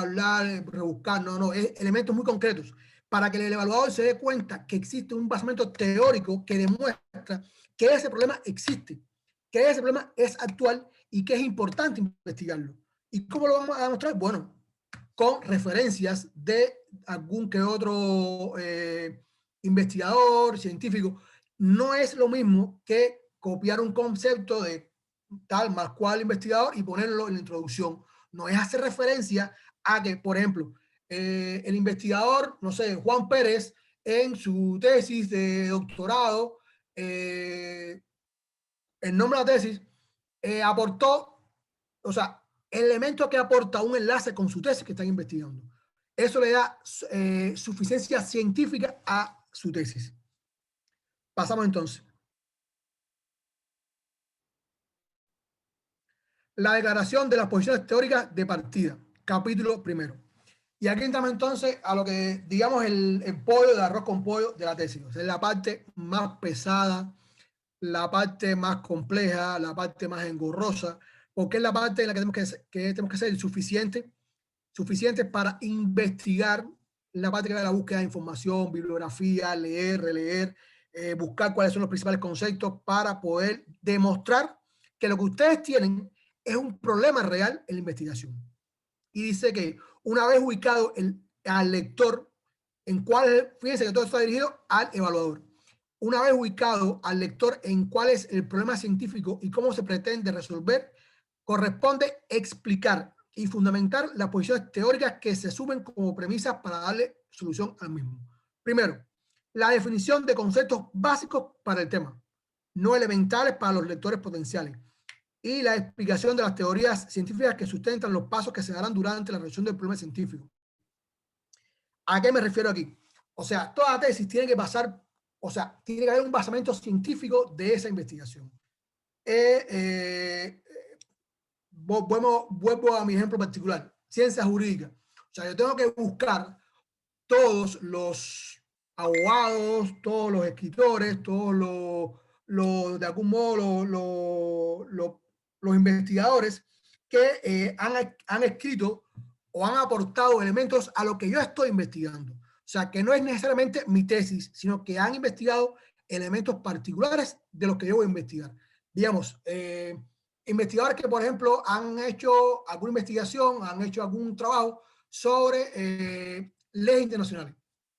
rebuscar, no, es elementos muy concretos para que el evaluador se dé cuenta que existe un basamento teórico que demuestra que ese problema existe, que ese problema es actual y que es importante investigarlo. ¿Y cómo lo vamos a demostrar? Bueno, con referencias de algún que otro investigador, científico. No es lo mismo que copiar un concepto de tal más cual investigador y ponerlo en la introducción. No es hacer referencia a que, por ejemplo, el investigador, no sé, Juan Pérez, en su tesis de doctorado, el nombre de la tesis, aportó, o sea, el elemento que aporta un enlace con su tesis que están investigando. Eso le da suficiencia científica a su tesis. Pasamos entonces. La declaración de las posiciones teóricas de partida, capítulo primero. Y aquí entramos entonces a lo que, digamos, el pollo de arroz con pollo de la tesis. O sea, es la parte más pesada, la parte más compleja, la parte más engorrosa, porque es la parte en la que tenemos que ser suficiente para investigar la parte que va de la búsqueda de información, bibliografía, leer, releer, buscar cuáles son los principales conceptos para poder demostrar que lo que ustedes tienen es un problema real en la investigación. Y dice que una vez ubicado al lector en cuál, fíjense que todo está dirigido al evaluador. Una vez ubicado al lector en cuál es el problema científico y cómo se pretende resolver, corresponde explicar y fundamentar las posiciones teóricas que se suben como premisas para darle solución al mismo. Primero, la definición de conceptos básicos para el tema, no elementales para los lectores potenciales, y la explicación de las teorías científicas que sustentan los pasos que se darán durante la resolución del problema científico. ¿A qué me refiero aquí? O sea, toda tesis tiene que pasar, o sea, tiene que haber un basamento científico de esa investigación. Vuelvo a mi ejemplo particular, ciencia jurídica. O sea, yo tengo que buscar todos los abogados, todos los escritores, todos de algún modo, los investigadores que han escrito o han aportado elementos a lo que yo estoy investigando. O sea, que no es necesariamente mi tesis, sino que han investigado elementos particulares de los que yo voy a investigar. Digamos, investigadores que, por ejemplo, han hecho alguna investigación, han hecho algún trabajo sobre leyes internacionales.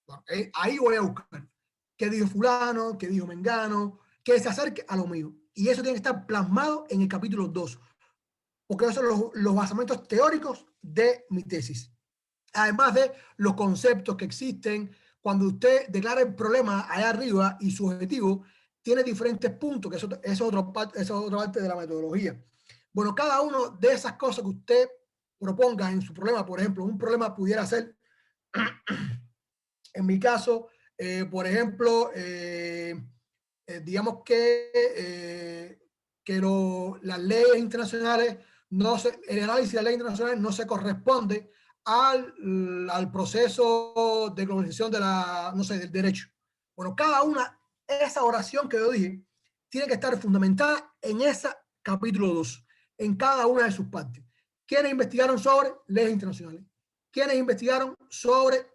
Bueno, ahí voy a buscar qué dijo fulano, qué dijo mengano, que se acerque a lo mío. Y eso tiene que estar plasmado en el capítulo 2, porque esos son los basamentos teóricos de mi tesis. Además de los conceptos que existen, cuando usted declara el problema allá arriba y su objetivo, tiene diferentes puntos, que eso es otra parte de la metodología. Bueno, cada uno de esas cosas que usted proponga en su problema, por ejemplo, un problema pudiera ser, en mi caso, por ejemplo, digamos que las leyes internacionales, el análisis de las leyes internacionales no se corresponde al proceso de globalización del derecho. Bueno, cada una, esa oración que yo dije, tiene que estar fundamentada en ese capítulo 2, en cada una de sus partes. ¿Quiénes investigaron sobre leyes internacionales? ¿Quiénes investigaron sobre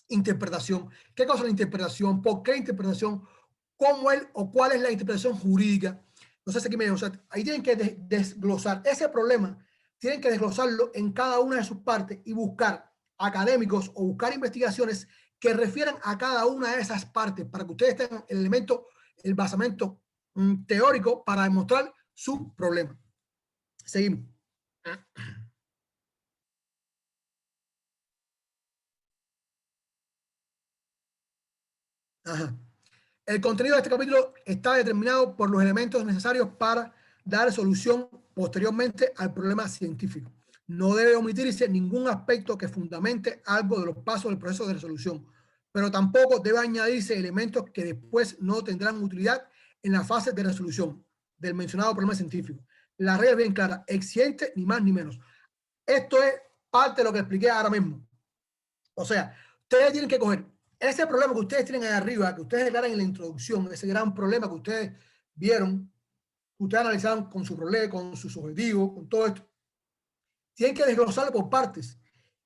interpretación? ¿Qué cosa es la interpretación? ¿Por qué interpretación? ¿Cómo es o cuál es la interpretación jurídica? Entonces, aquí o sea, ahí tienen que desglosar ese problema, tienen que desglosarlo en cada una de sus partes y buscar académicos o buscar investigaciones que refieran a cada una de esas partes para que ustedes tengan el elemento, el basamento teórico para demostrar su problema. Seguimos. Ajá. El contenido de este capítulo está determinado por los elementos necesarios para dar solución posteriormente al problema científico. No debe omitirse ningún aspecto que fundamente algo de los pasos del proceso de resolución, pero tampoco debe añadirse elementos que después no tendrán utilidad en la fase de resolución del mencionado problema científico. La regla es bien clara, exigente ni más ni menos. Esto es parte de lo que expliqué ahora mismo. O sea, ustedes tienen que coger ese problema que ustedes tienen ahí arriba, que ustedes declaran en la introducción, ese gran problema que ustedes vieron, que ustedes analizaron con su problema, con sus objetivos, con todo esto. Tienen que desglosarlo por partes.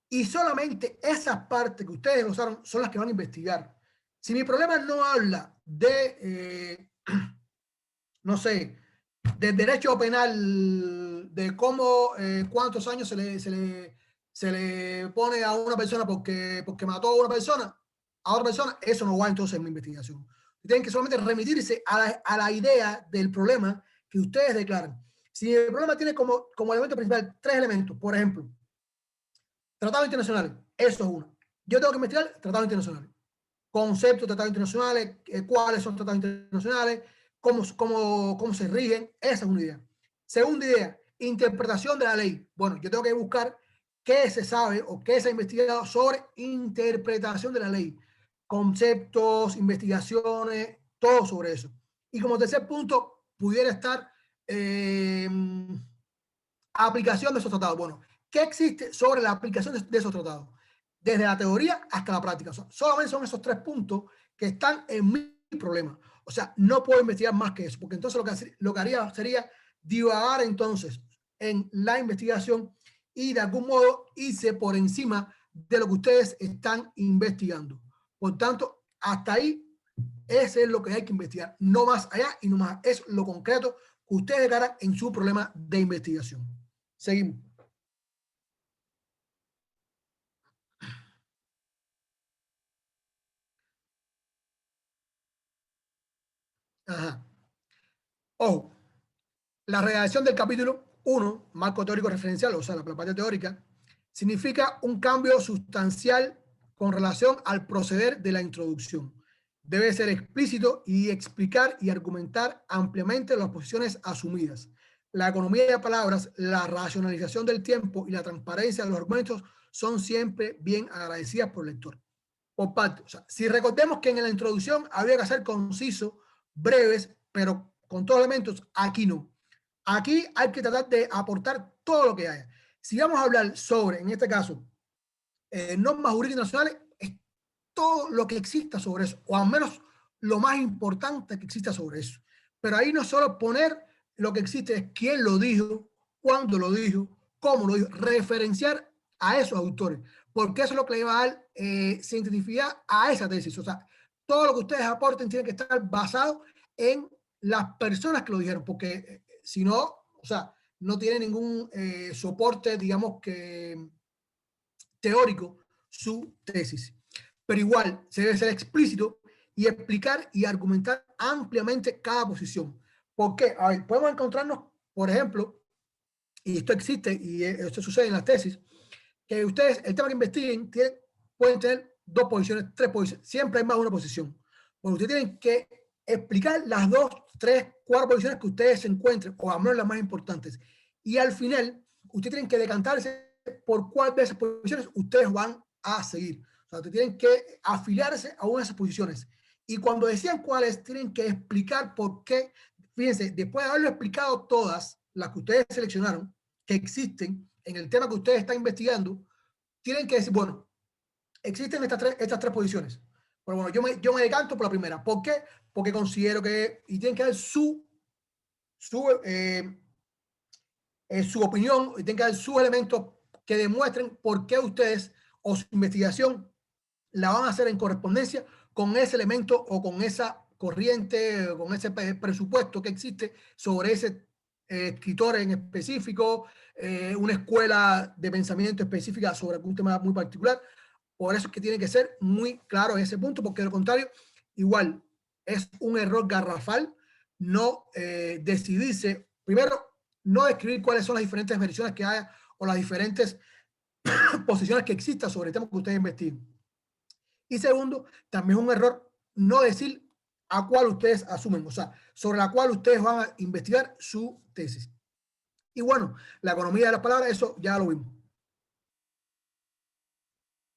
Y solamente esas partes que ustedes desglosaron son las que van a investigar. Si mi problema no habla de, no sé, del derecho penal, de cómo, cuántos años se le pone a una persona porque mató a una persona, a otra persona, eso no va entonces en mi investigación. Tienen que solamente remitirse a la idea del problema que ustedes declaran. Si el problema tiene como elemento principal 3 elementos, por ejemplo, tratados internacionales, eso es uno. Yo tengo que investigar tratados internacionales, conceptos de tratados internacionales, cuáles son tratados internacionales, cómo se rigen, esa es una idea. Segunda idea, interpretación de la ley. Bueno, yo tengo que buscar qué se sabe o qué se ha investigado sobre interpretación de la ley, conceptos, investigaciones, todo sobre eso. Y como tercer punto, pudiera estar aplicación de esos tratados. Bueno, ¿qué existe sobre la aplicación de esos tratados? Desde la teoría hasta la práctica. O sea, solamente son esos 3 puntos que están en mi problema. O sea, no puedo investigar más que eso, porque entonces lo que haría sería divagar entonces en la investigación y de algún modo irse por encima de lo que ustedes están investigando. Por tanto, hasta ahí, ese es lo que hay que investigar. No más allá y no más. Es lo concreto que ustedes declaran en su problema de investigación. Seguimos. Ajá. Ojo, la redacción del capítulo 1, marco teórico referencial, o sea, la parte teórica, significa un cambio sustancial con relación al proceder de la introducción. Debe ser explícito y explicar y argumentar ampliamente las posiciones asumidas. La economía de palabras, la racionalización del tiempo y la transparencia de los argumentos son siempre bien agradecidas por el lector. Por parte, o sea, si recordemos que en la introducción había que ser conciso, breves, pero con todos los elementos, aquí no. Aquí hay que tratar de aportar todo lo que haya. Si vamos a hablar sobre, en este caso, normas jurídicas nacionales, es todo lo que exista sobre eso, o al menos lo más importante que exista sobre eso. Pero ahí no solo poner lo que existe, es quién lo dijo, cuándo lo dijo, cómo lo dijo, referenciar a esos autores, porque eso es lo que le va a dar cientificidad a esa tesis. O sea, todo lo que ustedes aporten tiene que estar basado en las personas que lo dijeron, porque si no, o sea, no tiene ningún soporte, digamos que teórico, su tesis. Pero igual, se debe ser explícito y explicar y argumentar ampliamente cada posición. ¿Por qué? A ver, podemos encontrarnos, por ejemplo, y esto existe y esto sucede en las tesis, que ustedes, el tema que investiguen, pueden tener 2 posiciones, 3 posiciones, siempre hay más de una posición. Bueno, ustedes tienen que explicar las 2, 3, 4 posiciones que ustedes se encuentren, o al menos las más importantes. Y al final, ustedes tienen que decantarse por cuál de esas posiciones ustedes van a seguir. O sea, ustedes tienen que afiliarse a una de esas posiciones. Y cuando decían cuáles, tienen que explicar por qué. Fíjense, después de haberlo explicado todas las que ustedes seleccionaron, que existen en el tema que ustedes están investigando, tienen que decir, bueno, existen estas tres posiciones. Pero bueno, yo me decanto por la primera. ¿Por qué? Porque considero que, y tienen que dar su opinión, y tienen que dar sus elementos que demuestren por qué ustedes o su investigación la van a hacer en correspondencia con ese elemento o con esa corriente, o con ese presupuesto que existe sobre ese escritores en específico, una escuela de pensamiento específica sobre algún tema muy particular. Por eso es que tiene que ser muy claro en ese punto, porque de lo contrario, igual es un error garrafal no decidirse, primero, no describir cuáles son las diferentes versiones que hay o las diferentes posiciones que existan sobre el tema que ustedes investiguen. Y segundo, también es un error no decir a cuál ustedes asumen, o sea, sobre la cual ustedes van a investigar su tesis. Y bueno, la economía de las palabras, eso ya lo vimos.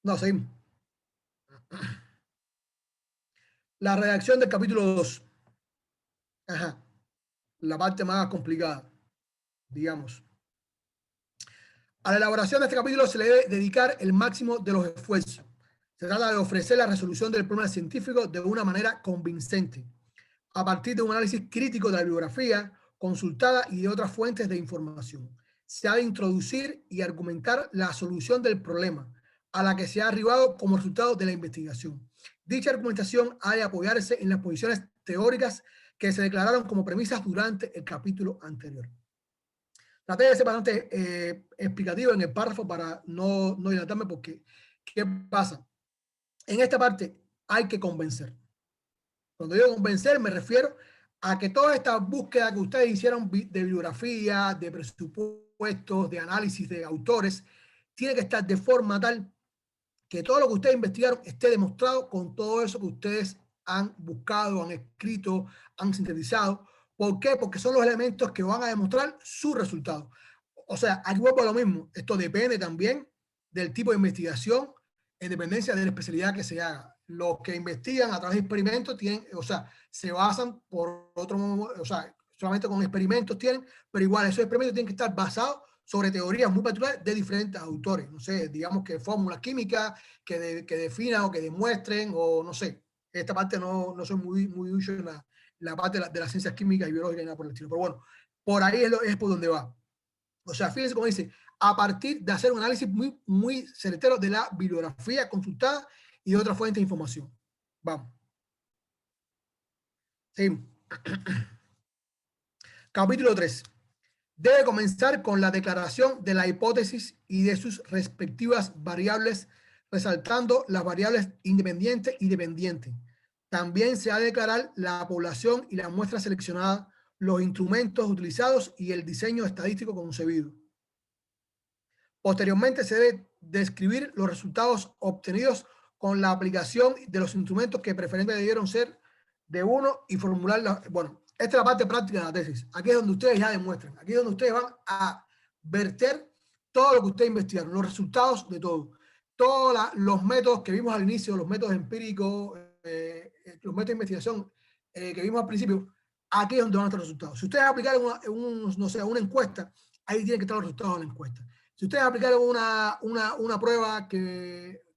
No, seguimos. La redacción del capítulo 2. Ajá. La parte más complicada, digamos. A la elaboración de este capítulo se le debe dedicar el máximo de los esfuerzos. Se trata de ofrecer la resolución del problema científico de una manera convincente, a partir de un análisis crítico de la bibliografía consultada y de otras fuentes de información. Se ha de introducir y argumentar la solución del problema a la que se ha arribado como resultado de la investigación. Dicha argumentación ha de apoyarse en las posiciones teóricas que se declararon como premisas durante el capítulo anterior. Traté de ser bastante explicativo en el párrafo para no dilatarme, porque ¿qué pasa? En esta parte hay que convencer. Cuando digo convencer, me refiero a que toda esta búsqueda que ustedes hicieron de bibliografía, de presupuestos, de análisis de autores, tiene que estar de forma tal que todo lo que ustedes investigaron esté demostrado con todo eso que ustedes han buscado, han escrito, han sintetizado. ¿Por qué? Porque son los elementos que van a demostrar su resultado. O sea, aquí vuelvo a lo mismo. Esto depende también del tipo de investigación, en dependencia de la especialidad que se haga. Los que investigan a través de experimentos tienen, o sea, se basan por otro, o sea, solamente con experimentos tienen, pero igual esos experimentos tienen que estar basados sobre teorías muy particulares de diferentes autores. No sé, digamos que fórmulas químicas que definan o que demuestren, o no sé. Esta parte no soy muy ducho en la parte de las ciencias químicas y biológicas y nada por el estilo. Pero bueno, por ahí es por donde va. O sea, fíjense cómo dice, a partir de hacer un análisis muy certero de la bibliografía consultada y de otras fuentes de información. Vamos. Seguimos. Capítulo 3. Debe comenzar con la declaración de la hipótesis y de sus respectivas variables, resaltando las variables independientes y dependientes. También se ha de declarar la población y la muestra seleccionada, los instrumentos utilizados y el diseño estadístico concebido. Posteriormente se debe describir los resultados obtenidos con la aplicación de los instrumentos que preferentemente debieron ser de uno y formular, bueno, esta es la parte práctica de la tesis. Aquí es donde ustedes ya demuestran, aquí es donde ustedes van a verter todo lo que ustedes investigaron, los resultados de todo. Todos los métodos que vimos al inicio, los métodos empíricos, los métodos de investigación que vimos al principio, aquí es donde van a estar los resultados. Si ustedes aplicaron no sé, una encuesta, ahí tienen que estar los resultados de la encuesta. Si ustedes aplicaron una prueba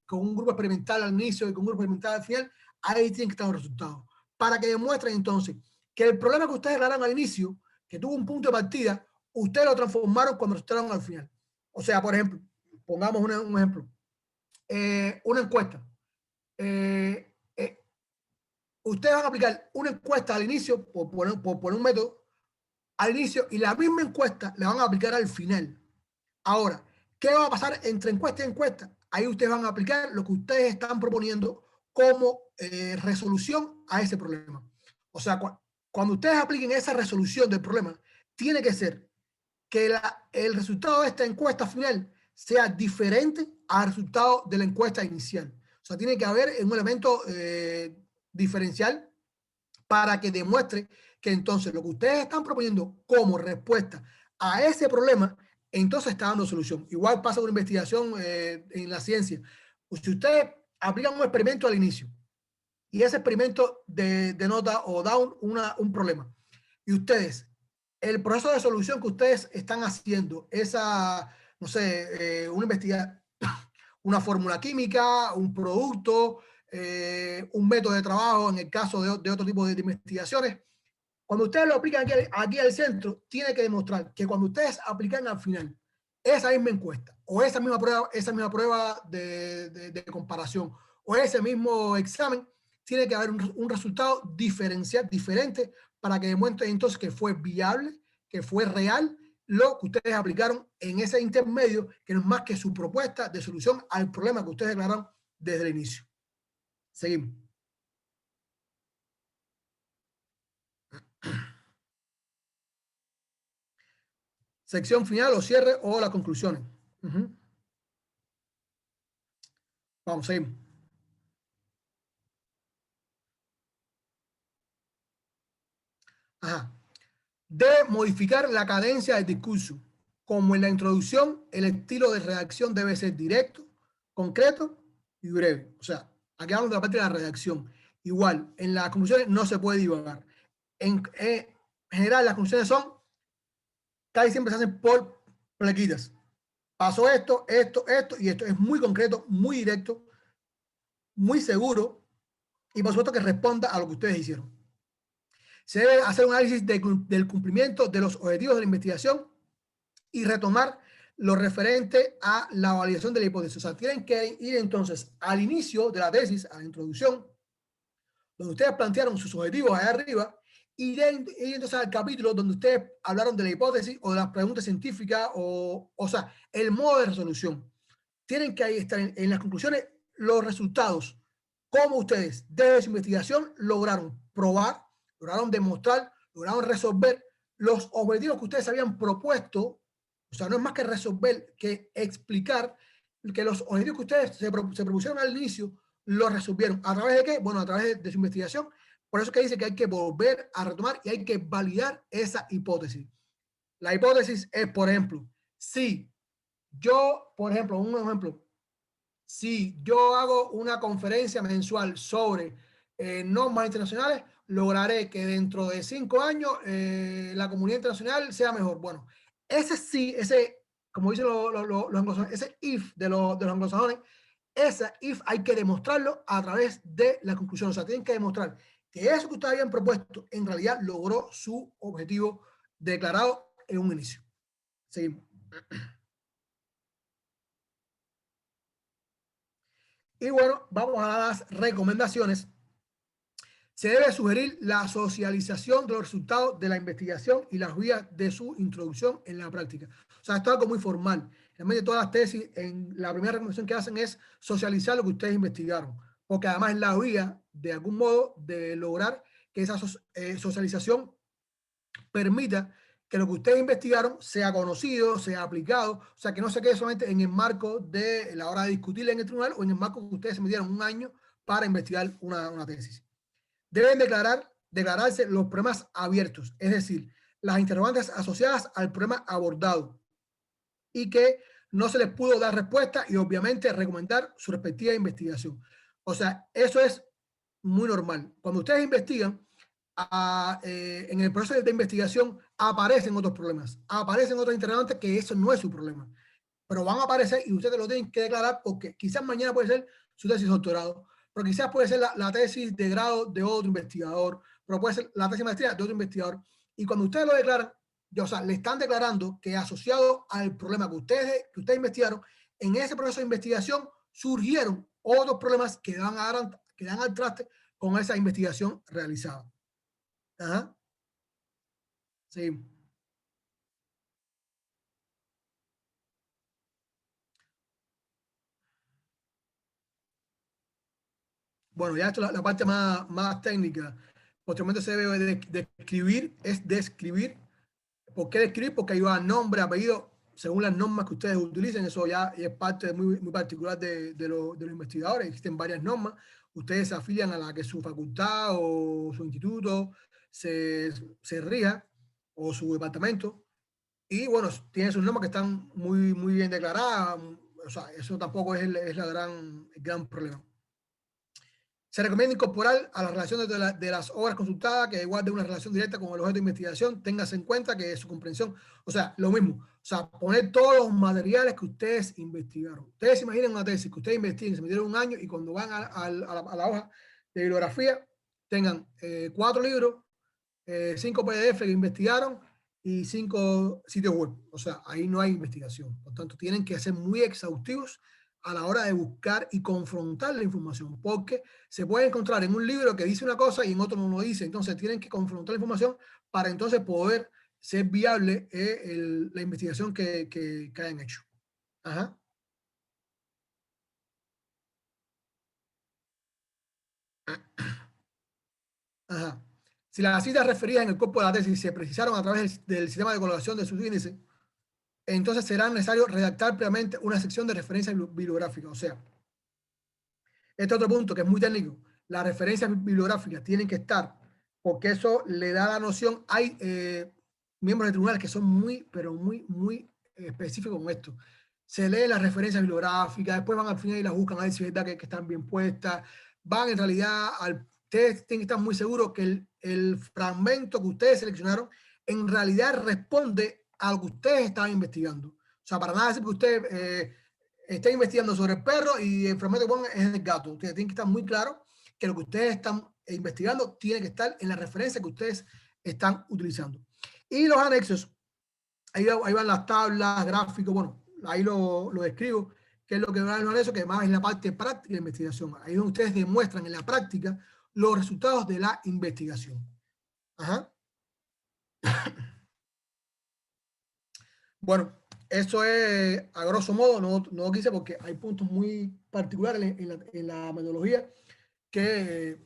con un grupo experimental al inicio y con un grupo experimental al final, ahí tienen que estar los resultados. Para que demuestren entonces que el problema que ustedes declararon al inicio, que tuvo un punto de partida, ustedes lo transformaron cuando resultaron al final. O sea, por ejemplo, pongamos un ejemplo. Una encuesta. Ustedes van a aplicar una encuesta al inicio, por poner un método, al inicio, y la misma encuesta la van a aplicar al final. Ahora, ¿qué va a pasar entre encuesta y encuesta? Ahí ustedes van a aplicar lo que ustedes están proponiendo como resolución a ese problema. O sea, cuando ustedes apliquen esa resolución del problema, tiene que ser que el resultado de esta encuesta final sea diferente al resultado de la encuesta inicial. O sea, tiene que haber un elemento diferencial para que demuestre que entonces lo que ustedes están proponiendo como respuesta a ese problema, entonces está dando solución. Igual pasa con investigación en la ciencia. Pues si ustedes aplican un experimento al inicio y ese experimento denota o da un problema, y ustedes, el proceso de solución que ustedes están haciendo, esa, no sé, una fórmula química, un producto, un método de trabajo en el caso de otro tipo de investigaciones, cuando ustedes lo aplican aquí al centro, tiene que demostrar que cuando ustedes aplican al final esa misma encuesta o esa misma prueba de comparación o ese mismo examen, tiene que haber un resultado diferente para que demuestre entonces que fue viable, que fue real lo que ustedes aplicaron en ese intermedio, que no es más que su propuesta de solución al problema que ustedes declararon desde el inicio. Seguimos. Sección final o cierre o las conclusiones. Vamos, seguimos. Ajá. De modificar la cadencia del discurso. Como en la introducción, el estilo de redacción debe ser directo, concreto y breve. O sea, aquí hablamos de la parte de la redacción. Igual, en las conclusiones no se puede divagar. En general, las conclusiones son, casi siempre se hacen por plequitas. Pasó esto, esto, esto y esto. Es muy concreto, muy directo, muy seguro y por supuesto que responda a lo que ustedes hicieron. Se debe hacer un análisis del cumplimiento de los objetivos de la investigación y retomar lo referente a la validación de la hipótesis. O sea, tienen que ir entonces al inicio de la tesis, a la introducción, donde ustedes plantearon sus objetivos allá arriba, y ir entonces al capítulo donde ustedes hablaron de la hipótesis o de las preguntas científicas, o sea, el modo de resolución. Tienen que ahí estar en las conclusiones los resultados, cómo ustedes desde su investigación lograron probar, lograron demostrar, lograron resolver los objetivos que ustedes habían propuesto. O sea, no es más que resolver, que explicar que los objetivos que ustedes se propusieron al inicio los resolvieron. ¿A través de qué? Bueno, a través de su investigación. Por eso que dice que hay que volver a retomar y hay que validar esa hipótesis. La hipótesis es, por ejemplo, si yo, por ejemplo, un ejemplo, si yo hago una conferencia mensual sobre normas internacionales, lograré que dentro de 5 años la comunidad internacional sea mejor. Bueno, ese sí, ese, como dicen los anglosajones, ese if de los anglosajones, ese if hay que demostrarlo a través de la conclusión. O sea, tienen que demostrar que eso que ustedes habían propuesto en realidad logró su objetivo declarado en un inicio. Seguimos. Y bueno, vamos a las recomendaciones. Se debe sugerir la socialización de los resultados de la investigación y las vías de su introducción en la práctica. O sea, esto es algo muy formal. Realmente todas las tesis, en la primera recomendación que hacen es socializar lo que ustedes investigaron, porque además es la vía, de algún modo, de lograr que esa socialización permita que lo que ustedes investigaron sea conocido, sea aplicado, o sea, que no se quede solamente en el marco de la hora de discutir en el tribunal o en el marco que ustedes se metieron un año para investigar una tesis. Deben declararse los problemas abiertos, es decir, las interrogantes asociadas al problema abordado y que no se les pudo dar respuesta y obviamente recomendar su respectiva investigación. O sea, eso es muy normal. Cuando ustedes investigan, en el proceso de investigación aparecen otros problemas, aparecen otros interrogantes que eso no es su problema, pero van a aparecer y ustedes lo tienen que declarar porque quizás mañana puede ser su tesis de doctorado, pero quizás puede ser la tesis de grado de otro investigador, pero puede ser la tesis de maestría de otro investigador. Y cuando ustedes lo declaran, o sea, le están declarando que asociado al problema que ustedes investigaron, en ese proceso de investigación surgieron otros problemas que dan al traste con esa investigación realizada. Ajá. Sí. Bueno, ya esto es la parte más técnica. Posteriormente se debe describir, es describir. ¿Por qué describir? Porque ahí va nombre, apellido, según las normas que ustedes utilicen. Eso ya es parte muy particular de los investigadores. Existen varias normas. Ustedes se afilian a la que su facultad o su instituto se rija, o su departamento. Y bueno, tiene sus normas que están muy bien declaradas. O sea, eso tampoco es el gran problema. Se recomienda incorporar a las relaciones de las obras consultadas que guarden una relación directa con el objeto de investigación. Téngase en cuenta que su comprensión, o sea, lo mismo, o sea, poner todos los materiales que ustedes investigaron. Ustedes se imaginan una tesis que ustedes investiguen, se metieron un año y cuando van a la hoja de bibliografía tengan 4 libros, 5 PDF que investigaron y 5 sitios web. O sea, ahí no hay investigación. Por tanto, tienen que ser muy exhaustivos a la hora de buscar y confrontar la información, porque se puede encontrar en un libro que dice una cosa y en otro no lo dice. Entonces tienen que confrontar la información para entonces poder ser viable la investigación que hayan hecho. Ajá. Ajá. Si las citas referidas en el cuerpo de la tesis se precisaron a través del sistema de colocación de sus índices, entonces será necesario redactar previamente una sección de referencia bibliográfica. O sea, este otro punto que es muy técnico, las referencias bibliográficas tienen que estar, porque eso le da la noción. Hay miembros de tribunales que son muy, pero muy específicos con esto. Se leen las referencias bibliográficas, después van al final y las buscan a ver si es verdad que están bien puestas. Van en realidad ustedes tienen que estar muy seguros que el fragmento que ustedes seleccionaron en realidad responde a lo que ustedes estaban investigando. O sea, para nada decir que usted está investigando sobre el perro y el fragmento que pongan es el gato. Ustedes tienen que estar muy claros que lo que ustedes están investigando tiene que estar en la referencia que ustedes están utilizando. Y los anexos, ahí van las tablas, gráficos, bueno, ahí lo describo, que es lo que van a los anexos, que además es la parte práctica de investigación. Ahí donde ustedes demuestran en la práctica los resultados de la investigación. Ajá. Bueno, eso es a grosso modo, no quise porque hay puntos muy particulares en la metodología que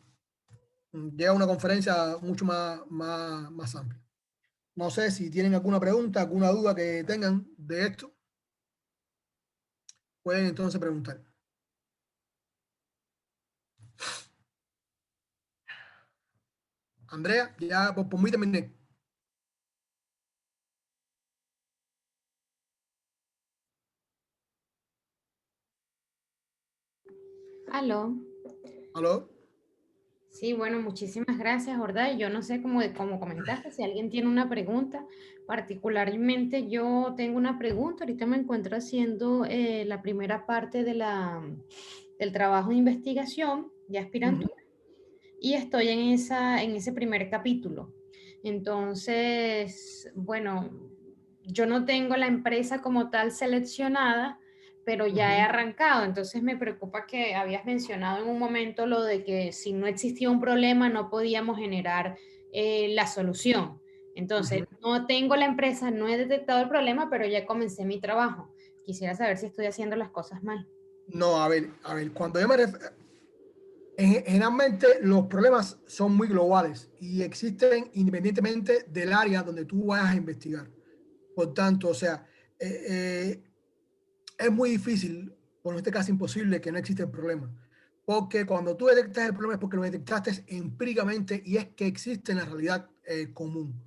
llega a una conferencia mucho más amplia. No sé si tienen alguna pregunta, alguna duda que tengan de esto, pueden entonces preguntar. Andrea, ya por mí terminé. Aló. ¿Aló? Sí, bueno, muchísimas gracias, Jorda. Yo no sé cómo comentaste, si alguien tiene una pregunta, particularmente yo tengo una pregunta. Ahorita me encuentro haciendo la primera parte del trabajo de investigación de aspirantura y estoy en ese primer capítulo. Entonces, bueno, yo no tengo la empresa como tal seleccionada, pero ya he arrancado. Entonces me preocupa que habías mencionado en un momento lo de que si no existía un problema no podíamos generar la solución. Entonces, no tengo la empresa, no he detectado el problema, pero ya comencé mi trabajo. Quisiera saber si estoy haciendo las cosas mal. No, a ver, cuando yo me refiero, generalmente los problemas son muy globales y existen independientemente del área donde tú vayas a investigar. Por tanto, o sea, eh, eh, es muy difícil, por no este caso imposible, que no existe el problema. Porque cuando tú detectas el problema es porque lo detectaste empíricamente y es que existe en la realidad común.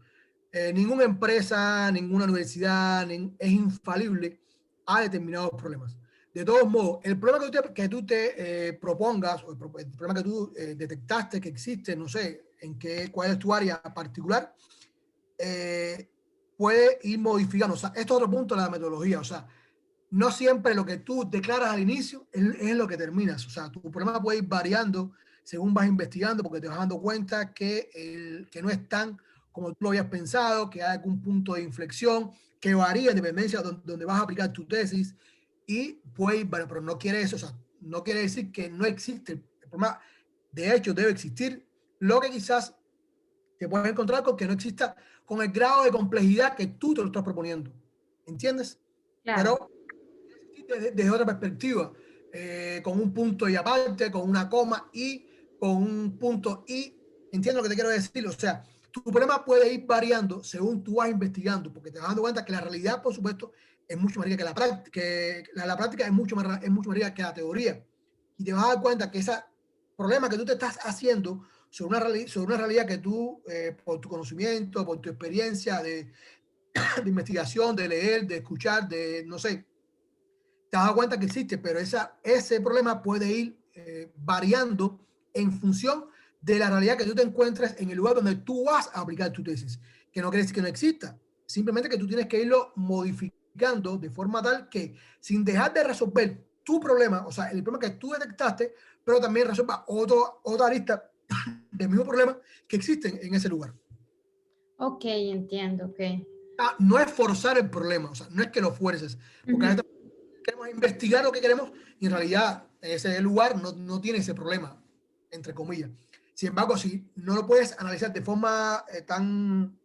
Ninguna empresa, ninguna universidad es infalible a determinados problemas. De todos modos, el problema que tú te propongas, o el problema que tú detectaste que existe, no sé, cuál es tu área particular, eh, puede ir modificando. O sea, esto es otro punto de la metodología. O sea, no siempre lo que tú declaras al inicio es lo que terminas. O sea, tu problema puede ir variando según vas investigando porque te vas dando cuenta que no es tan como tú lo habías pensado, que hay algún punto de inflexión, que varía en dependencia de donde vas a aplicar tu tesis y puede ir, bueno, pero no quiere eso, o sea, no quiere decir que no existe el problema. De hecho, debe existir. Lo que quizás te puedes encontrar con que no exista con el grado de complejidad que tú te lo estás proponiendo. ¿Entiendes? Claro. Pero desde otra perspectiva, con un punto y aparte, con una coma y con un punto y. Entiendo lo que te quiero decir. O sea, tu problema puede ir variando según tú vas investigando, porque te vas dando cuenta que la realidad, por supuesto, es mucho más rica que la práctica, que la práctica es mucho más rica que la teoría. Y te vas a dar cuenta que ese problema que tú te estás haciendo sobre una realidad que tú, por tu conocimiento, por tu experiencia de investigación, de leer, de escuchar, de, no sé, te das cuenta que existe, pero ese problema puede ir variando en función de la realidad que tú te encuentres en el lugar donde tú vas a aplicar tu tesis. Que no quiere decir que no exista, simplemente que tú tienes que irlo modificando de forma tal que sin dejar de resolver tu problema, o sea, el problema que tú detectaste, pero también resuelva otra lista del mismo problema que existen en ese lugar. Ok, entiendo, ok. No es forzar el problema, o sea, no es que lo fuerces, porque queremos investigar lo que queremos y en realidad ese lugar no tiene ese problema, entre comillas. Sin embargo, si no lo puedes analizar de forma tan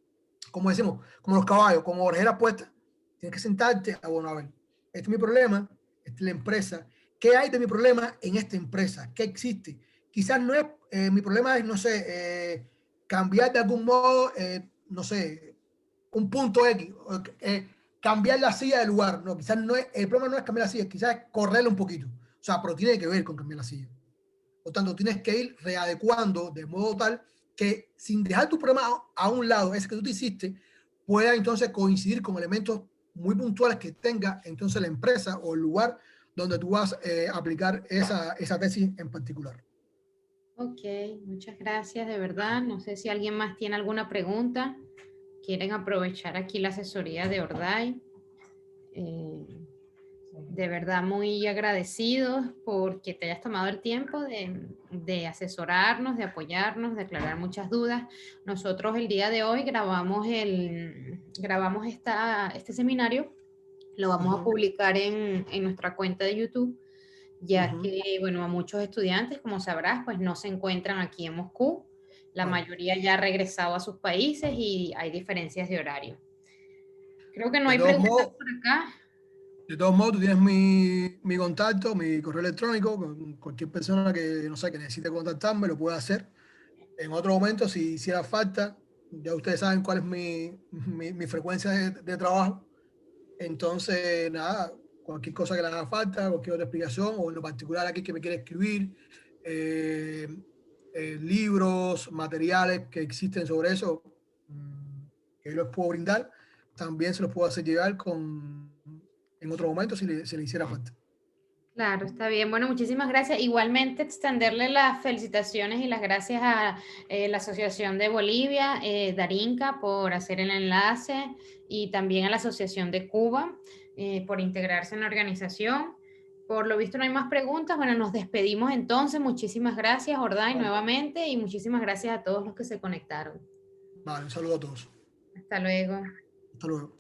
como decimos, como los caballos, como orejeras puestas, tienes que sentarte a, bueno, a ver, este es mi problema, esta es la empresa, ¿qué hay de mi problema en esta empresa? ¿Qué existe? Quizás no es, mi problema es, no sé, cambiar de algún modo, no sé, un punto X, cambiar la silla de lugar, no, quizás no es, el problema no es cambiar la silla, quizás es correrla un poquito, o sea, pero tiene que ver con cambiar la silla. Por tanto, tienes que ir readecuando de modo tal que sin dejar tu problema a un lado, ese que tú te hiciste, pueda entonces coincidir con elementos muy puntuales que tenga entonces la empresa o el lugar donde tú vas a aplicar esa tesis en particular. Ok, muchas gracias, de verdad. No sé si alguien más tiene alguna pregunta. Quieren aprovechar aquí la asesoría de Orday. De verdad, muy agradecidos porque te hayas tomado el tiempo de asesorarnos, de apoyarnos, de aclarar muchas dudas. Nosotros el día de hoy grabamos este seminario, lo Uh vamos a -huh, publicar en nuestra cuenta de YouTube, uh ya -huh. que, bueno, a muchos estudiantes, como sabrás, pues no se encuentran aquí en Moscú. La Vale. mayoría ya ha regresado a sus países y hay diferencias de horario. Creo que no De hay todos preguntas modos, por acá. de todos modos, tú tienes mi contacto, mi correo electrónico, con cualquier persona que, no sé, que necesite contactarme, lo puede hacer. En otro momento, si hiciera falta, ya ustedes saben cuál es mi frecuencia de trabajo. Entonces, nada, cualquier cosa que le haga falta, cualquier otra explicación, o en lo particular aquí que me quiere escribir, eh, libros, materiales que existen sobre eso, que yo les puedo brindar, también se los puedo hacer llegar en otro momento si le hiciera falta. Claro, está bien. Bueno, muchísimas gracias. Igualmente, extenderle las felicitaciones y las gracias a la Asociación de Bolivia, Darinka, por hacer el enlace y también a la Asociación de Cuba por integrarse en la organización. Por lo visto no hay más preguntas. Bueno, nos despedimos entonces. Muchísimas gracias, Orday, Vale, nuevamente y muchísimas gracias a todos los que se conectaron. vale, un saludo a todos. Hasta luego. Hasta luego.